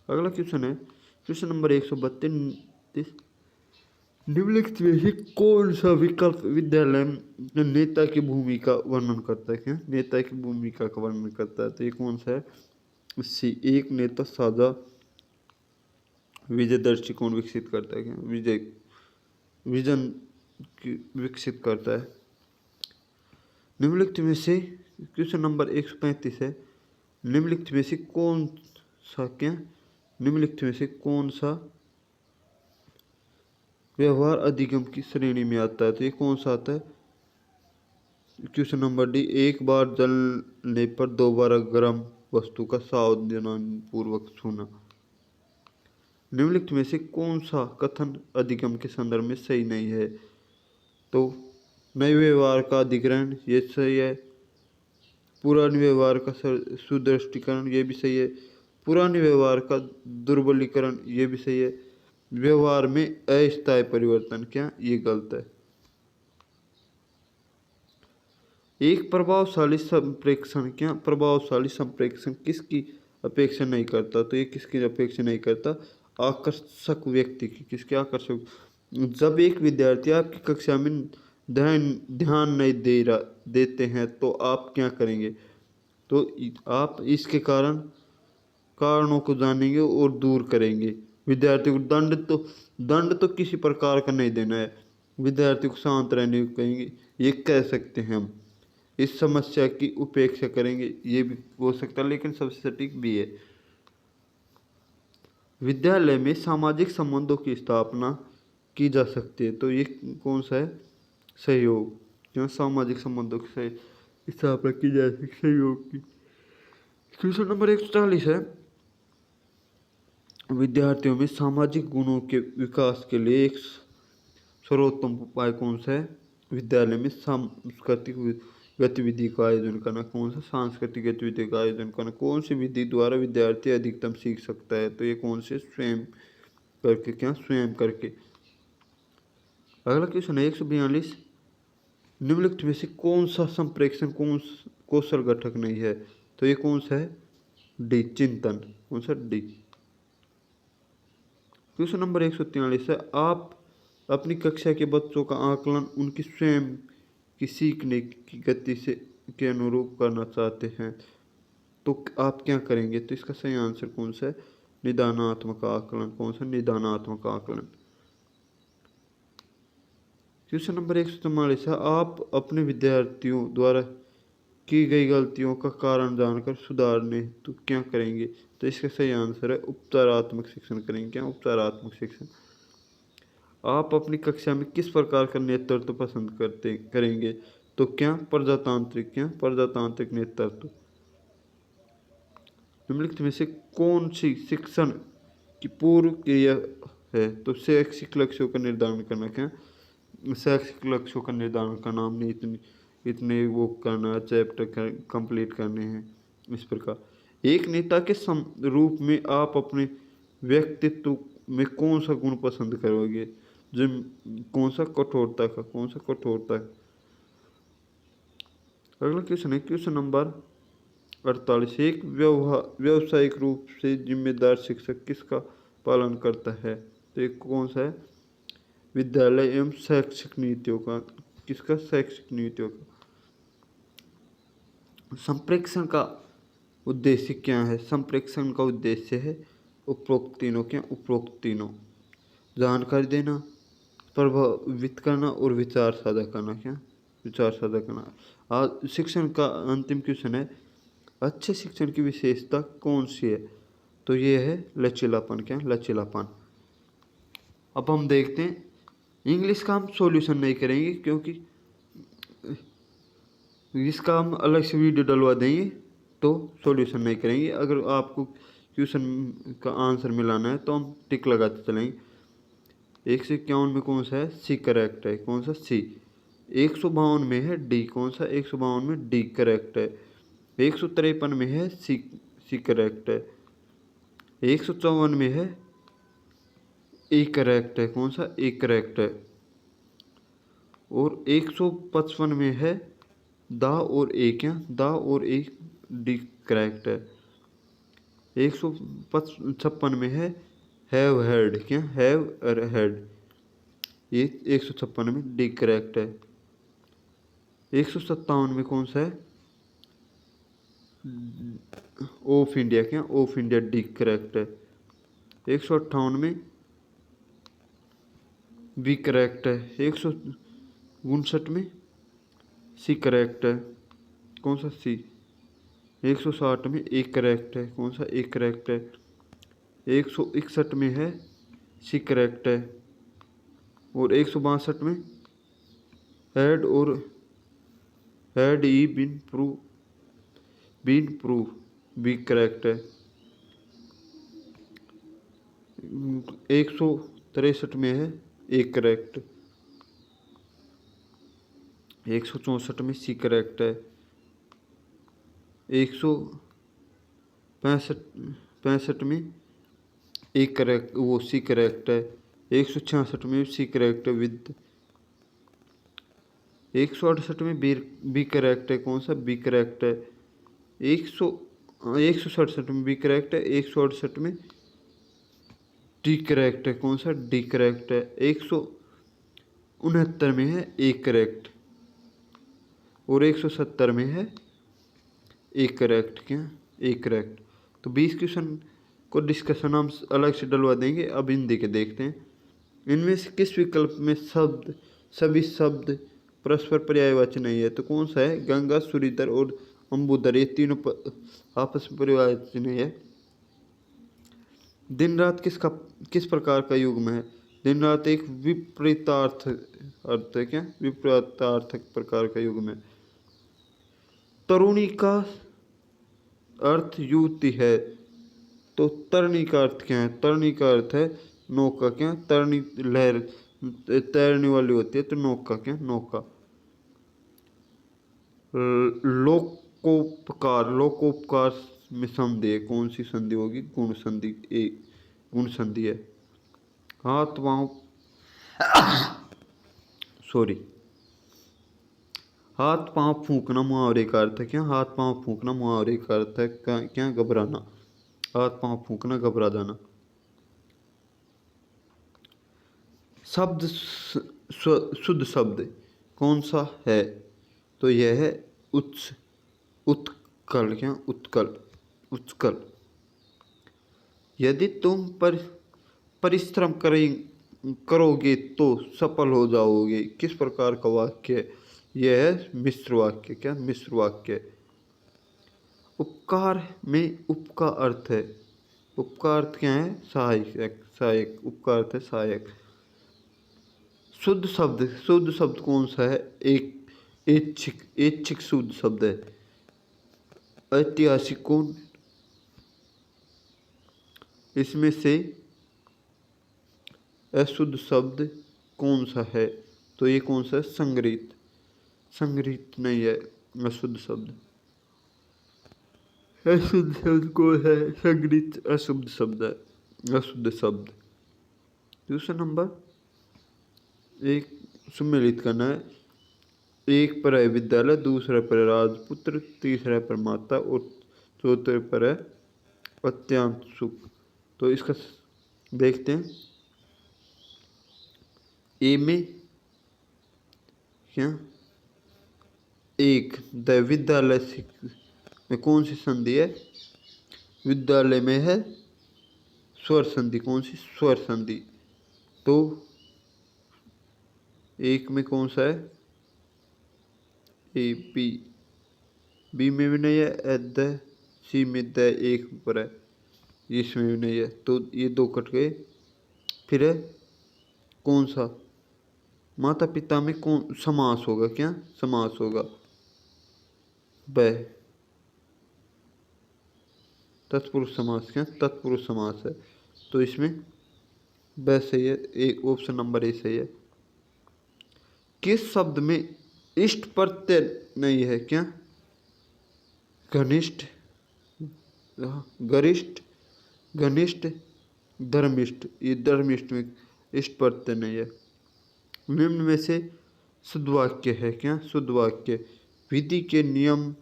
अगला क्वेश्चन है क्वेश्चन नंबर 132। निम्नलिखित में से कौन सा विकल्प विद्यालय में नेता की भूमिका वर्णन करता है? क्या नेता की भूमिका का वर्णन करता है? तो ये कौन सा है? सी, एक नेता साझा विजय दृष्टिकोण विकसित करता है। क्या विजन विकसित करता है। निम्नलिखित में से क्वेश्चन नंबर 135 है। निम्नलिखित में से कौन सा क्या निम्नलिखित में से कौन सा व्यवहार अधिगम की श्रेणी में आता है? तो ये कौन सा आता है? क्वेश्चन नंबर डी, एक बार जलने पर दोबारा गर्म वस्तु का सावधानीपूर्वक छूना। निम्नलिखित में से कौन सा कथन अधिगम के संदर्भ में सही नहीं है? तो नए व्यवहार का अधिग्रहण, ये सही है। पुराने व्यवहार का सुदृढ़ीकरण, ये भी सही है। पुराने व्यवहार का दुर्बलीकरण, ये भी सही है। व्यवहार में अस्थायी परिवर्तन, क्या ये गलत है? एक प्रभावशाली संप्रेषण, क्या प्रभावशाली संप्रेषण किसकी अपेक्षा नहीं करता? तो ये किसकी अपेक्षा नहीं करता? आकर्षक व्यक्ति की। किसके आकर्षक? जब एक विद्यार्थी आपकी कक्षा में ध्यान नहीं देते हैं तो आप क्या करेंगे? तो आप इसके कारणों को जानेंगे और दूर करेंगे। विद्यार्थी को दंड तो किसी प्रकार का नहीं देना है। विद्यार्थी को शांत रहने को कहेंगे, ये कह सकते हैं हम। इस समस्या की उपेक्षा करेंगे, ये भी हो सकता है, लेकिन सबसे सटीक भी है। विद्यालय में सामाजिक संबंधों की स्थापना की जा सकती है। तो ये कौन सा है? सहयोग। क्यों सामाजिक संबंधों की स्थापना की जा सकती है? सहयोग की। क्वेश्चन नंबर 140 है। विद्यार्थियों में सामाजिक गुणों के विकास के लिए एक सर्वोत्तम उपाय कौन सा है? विद्यालय में सांस्कृतिक गतिविधि का आयोजन करना। कौन सा? सांस्कृतिक गतिविधि का आयोजन करना। कौन सी विधि द्वारा विद्यार्थी अधिकतम सीख सकता है? तो ये कौन से? स्वयं करके। क्या स्वयं करके? अगला क्वेश्चन है 142। निम्नलिखित में से कौन सा संप्रेषण कौशल घटक नहीं है? तो ये कौन सा है? डी, चिंतन। कौन सा? डी। क्वेश्चन नंबर 143 है। आप अपनी कक्षा के बच्चों का आकलन उनकी स्वयं की सीखने की गति से के अनुरूप करना चाहते हैं तो आप क्या करेंगे? तो इसका सही आंसर कौन सा है? निदानात्मक आकलन। कौन सा? निदानात्मक आकलन। क्वेश्चन नंबर 144 है। आप अपने विद्यार्थियों द्वारा की गई गलतियों का कारण जानकर सुधारने तो क्या करेंगे? तो इसका सही आंसर है उपचारात्मक शिक्षण करेंगे। क्या? उपचारात्मक शिक्षण। आप अपनी कक्षा में किस प्रकार का नेतृत्व पसंद करेंगे? तो क्या? प्रजातांत्रिक। क्या? प्रजातांत्रिक नेतृत्व। निम्नलिखित में से कौन सी शिक्षण की पूर्व क्रिया है? तो शैक्षिक लक्ष्यों का निर्धारण करना। क्या? शैक्षिक लक्ष्यों का निर्धारण करना, हमने इतने वो करना, चैप्टर कंप्लीट करने हैं, इस प्रकार। एक नेता के रूप में आप अपने व्यक्तित्व में कौन सा गुण पसंद करोगे? जो कौन सा? कठोरता का। कौन सा? कठोरता। अगला क्वेश्चन है क्वेश्चन नंबर 48। एक व्यावसायिक रूप से जिम्मेदार शिक्षक किसका पालन करता है? तो एक कौन सा है? विद्यालय एवं शैक्षिक नीतियों का। किसका? शैक्षिक नीतियों का। संप्रेषण का उद्देश्य क्या है? संप्रेषण का उद्देश्य है उपरोक्त तीनों। क्या? उपरोक्त तीनों। जानकारी देना, प्रभावित करना और विचार साझा करना। क्या? विचार साझा करना। आज शिक्षण का अंतिम क्वेश्चन है। अच्छे शिक्षण की विशेषता कौन सी है? तो ये है लचीलापन। क्या? लचीलापन। अब हम देखते हैं इंग्लिश का हम सॉल्यूशन नहीं करेंगे क्योंकि इसका हम अलग से वीडियो डलवा देंगे, तो सॉल्यूशन नहीं करेंगे। अगर आपको क्वेश्चन का आंसर मिलाना है तो हम टिक लगाते चलेंगे। 151 में कौन सा है? सी करेक्ट है। कौन सा? सी। 152 में है डी। कौन सा? 152 में डी करेक्ट है। 153 में है सी करेक्ट है। 154 में है ए करेक्ट है। कौन सा? ए करेक्ट है। और 155 में है दा और ए। क्या? दा और ए डी करेक्ट है। 156 में है हैव हैड, क्या हैव और हैड, ये 156 में डी करेक्ट है। 157 में कौन सा है, ऑफ इंडिया, क्या ऑफ इंडिया, डी करेक्ट है। 158 में बी करेक्ट है। 159 में सी करेक्ट है, कौन सा सी। 160 में ए करेक्ट है, कौन सा ए करेक्ट है। 161 में है सी करेक्ट है। और 162 में हैड और हैड ई बीन प्रूव बी करेक्ट है। 163 में है ए करेक्ट। 164 में सी करेक्ट है। 165 में ए करेक्ट, वो सी करेक्ट है। 166 में सी करेक्ट है विद। 168 में बी करेक्ट है, कौन सा बी करेक्ट है। 167 में बी करेक्ट है। 168 में डी करेक्ट है, कौन सा डी करेक्ट है। 169 में है ए करेक्ट। और 170 में है ए करेक्ट, क्या ए करेक्ट। तो 20 क्वेश्चन को डिस्कशन हम अलग से डलवा देंगे। अब हिंदी के देखते हैं। इनमें से किस विकल्प में सभी शब्द परस्पर पर्यायवाची नहीं है, तो कौन सा है। गंगा, सूर्यधर और अम्बुधर, ये तीनों आपस में पर्यायवाची नहीं है। दिन रात किस प्रकार का युग्म है। दिन रात एक विपरीतार्थ अर्थ है, क्या विपरीतार्थक प्रकार का युग्म है। तरुणी का अर्थ युवती है, तो तरणी का अर्थ क्या है। तरणी का अर्थ है नौका, क्या तरणी लहर तैरने वाली होती है, तो नौका, क्या नौका। लोकोपकार में संधि है, कौन सी संधि होगी। गुण संधि, गुण संधि है। हाथ पाँव हाथ पाँव फूंकना मुहावरे का अर्थ है, क्या हाथ पाँव फूंकना मुहावरे का अर्थ है, क्या घबराना। हाथ पाँव फूंकना, घबरा जाना। शब्द शुद्ध शब्द कौन सा है, तो यह है उत्कल, क्या उत्कल। यदि तुम परिश्रम करोगे तो सफल हो जाओगे, किस प्रकार का वाक्य है। यह है मिश्र वाक्य, क्या मिश्र वाक्य। उपकार में उप का अर्थ है, उप का अर्थ क्या है सहायक, उप का अर्थ है सहायक। शुद्ध शब्द कौन सा है। ऐच्छिक शुद्ध शब्द है। ऐतिहासिक कौन, इसमें से अशुद्ध शब्द कौन सा है, तो ये कौन सा है। संग्रहित नहीं है अशुद्ध शब्द। अशुद्ध शब्द कौन है, संग्रहित अशुद्ध शब्द है, अशुद्ध शब्द। दूसरा नंबर, एक सम्मिलित करना है। एक पर है विद्यालय, दूसरे पर राजपुत्र, तीसरे पर माता और चौथे पर है अत्यंत सुख। तो इसका देखते हैं। ए में क्या एक द विद्यालय में कौन सी संधि है। विद्यालय में है स्वर संधि, कौन सी स्वर संधि। तो एक में कौन सा है ए बी में भी नहीं है। द सी में द एक पर है, इसमें भी नहीं है, तो ये दो कट गए। फिर है कौन सा। माता पिता में कौन समास होगा, क्या समास होगा वह तत्पुरुष समास, क्या तत्पुरुष समास है। तो इसमें वह सही है, एक ऑप्शन नंबर ए सही है। किस शब्द में इष्ट प्रत्यय नहीं है, क्या घनिष्ठ, गरिष्ठ, घनिष्ठ, धर्मिष्ठ, ये धर्मिष्ठ में इष्ट प्रत्यय नहीं है। निम्न में से शुद्ध वाक्य है, क्या शुद्ध वाक्य। विधि के नियम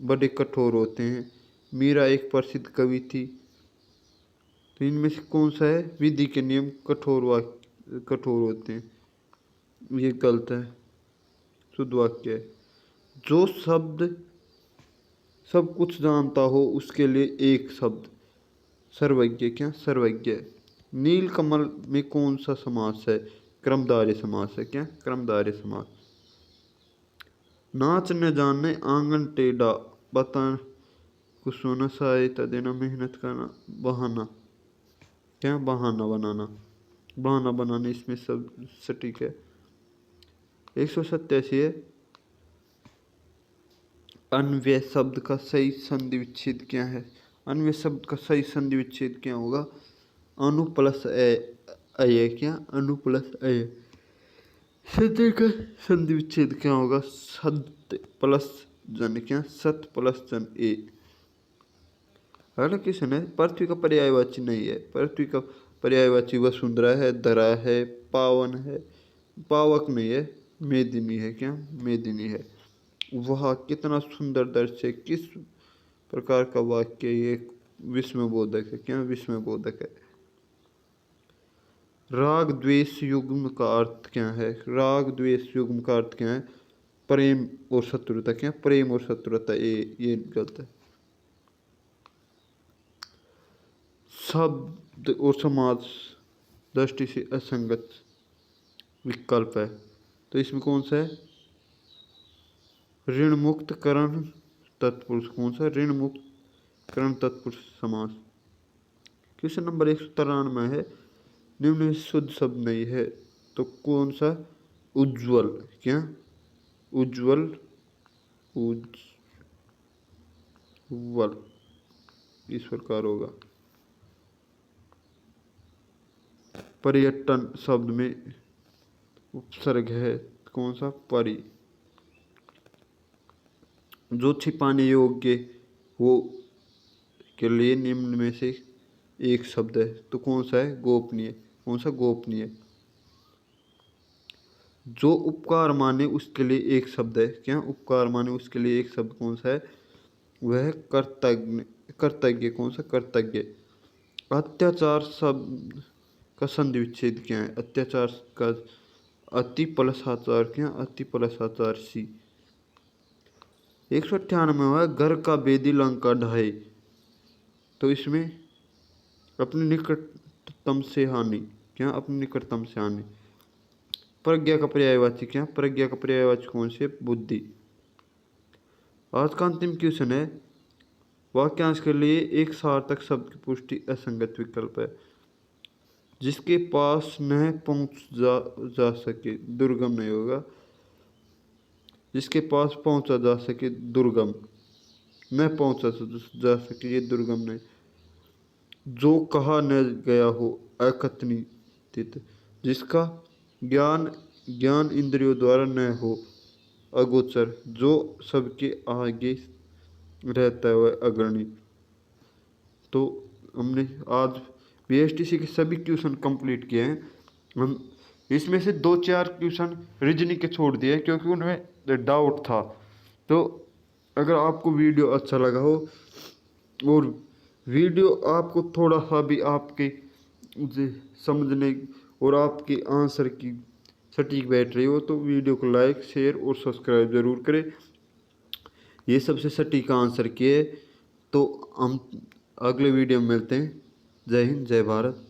बड़े कठोर होते हैं। मीरा एक प्रसिद्ध कवि थी, तो इनमें से कौन सा है? विधि के नियम कठोर होते हैं, ये गलत है, शुद्ध वाक्य है। जो शब्द सब कुछ जानता हो उसके लिए एक शब्द, सर्वज्ञ। क्या? सर्वज्ञ। नील कमल में कौन सा समास है? कर्मधारय समास है। क्या? कर्मधारय समास। नाच न जाने आंगन टेढ़ा, बता कुछ सोना सहायता देना, मेहनत करना, बहाना। क्या? बहाना बनाना। बहाना बनाना इसमें सब सटीक है। 187 है, अन्वय शब्द का सही संधि विच्छेद क्या है? अन्वय शब्द का सही संधि विच्छेद क्या होगा? अनु प्लस अय। क्या? अनु प्लस अय। सत्य का संधि विच्छेद क्या होगा? सत्य प्लस जन। क्या? सत प्लस जन ए। अगला क्वेश्चन है, पृथ्वी का पर्यायवाची नहीं है। पृथ्वी का पर्यायवाची वसुंधरा है, धरा है, पावन है, पावक नहीं है, मेदिनी है। क्या? मेदिनी है। वह कितना सुंदर दृश्य है, किस प्रकार का वाक्य? ये विस्मयबोधक है। क्या? विस्मयबोधक है। राग द्वेष युग्म का अर्थ क्या है? राग द्वेष युग्म का अर्थ क्या है? प्रेम और शत्रुता। क्या? प्रेम और शत्रुता। ये गलत है। शब्द और समाज दृष्टि से असंगत विकल्प है, तो इसमें कौन सा है? ऋण मुक्त करण तत्पुरुष। कौन सा? ऋण मुक्त करण तत्पुरुष समास। क्वेश्चन नंबर 193 है, निम्न में शुद्ध शब्द नहीं है, तो कौन सा? उज्ज्वल। क्या? उज्ज्वल। उज्ज्वल इस प्रकार होगा। पर्यटन शब्द में उपसर्ग है, कौन सा? परि। जो छिपाने योग्य हो के लिए निम्न में से एक शब्द है, तो कौन सा है? गोपनीय। कौन सा? गोपनीय। जो उपकार माने उसके लिए एक शब्द है। क्या? उपकार माने उसके लिए एक शब्द कौन सा है? वह कर्तज्ञ। कर्तज्ञ। कौन सा? कर्तज्ञ। अत्याचार शब्द का संधि विच्छेद क्या है? अत्याचार का अति प्लस आचार। क्या? अति प्लस आचार सी। 198 घर का बेदी लंका ढाए, तो इसमें अपने निकटतम से हानि। क्या? अपने निकटतम से हानि। प्रज्ञा का पर्यायवाची। क्या? प्रज्ञा का पर्यायवाची कौन से? बुद्धि। आज का अंतिम क्वेश्चन है, वाक्यांश के लिए एक सार्थक शब्द की पुष्टि असंगत विकल्प है। जिसके पास न पहुंच जा सके, दुर्गम नहीं होगा। जिसके पास पहुंचा जा सके, दुर्गम। न पहुंचा जा सके, ये दुर्गम नहीं। जो कहा न गया हो, अकथनित। जिसका ज्ञान ज्ञान इंद्रियों द्वारा न हो, अगोचर। जो सबके आगे रहता है वह अग्रणी। तो हमने आज बीएसटीसी के सभी क्वेश्चन कंप्लीट किए हैं। हम इसमें से 2-4 क्वेश्चन रीजनिंग के छोड़ दिए क्योंकि उनमें डाउट था। तो अगर आपको वीडियो अच्छा लगा हो और वीडियो आपको थोड़ा सा भी आपके समझने और आपके आंसर की सटीक बैठ रही हो, तो वीडियो को लाइक, शेयर और सब्सक्राइब ज़रूर करें। ये सबसे सटीक आंसर किए। तो हम अगले वीडियो में मिलते हैं। जय हिंद, जय भारत।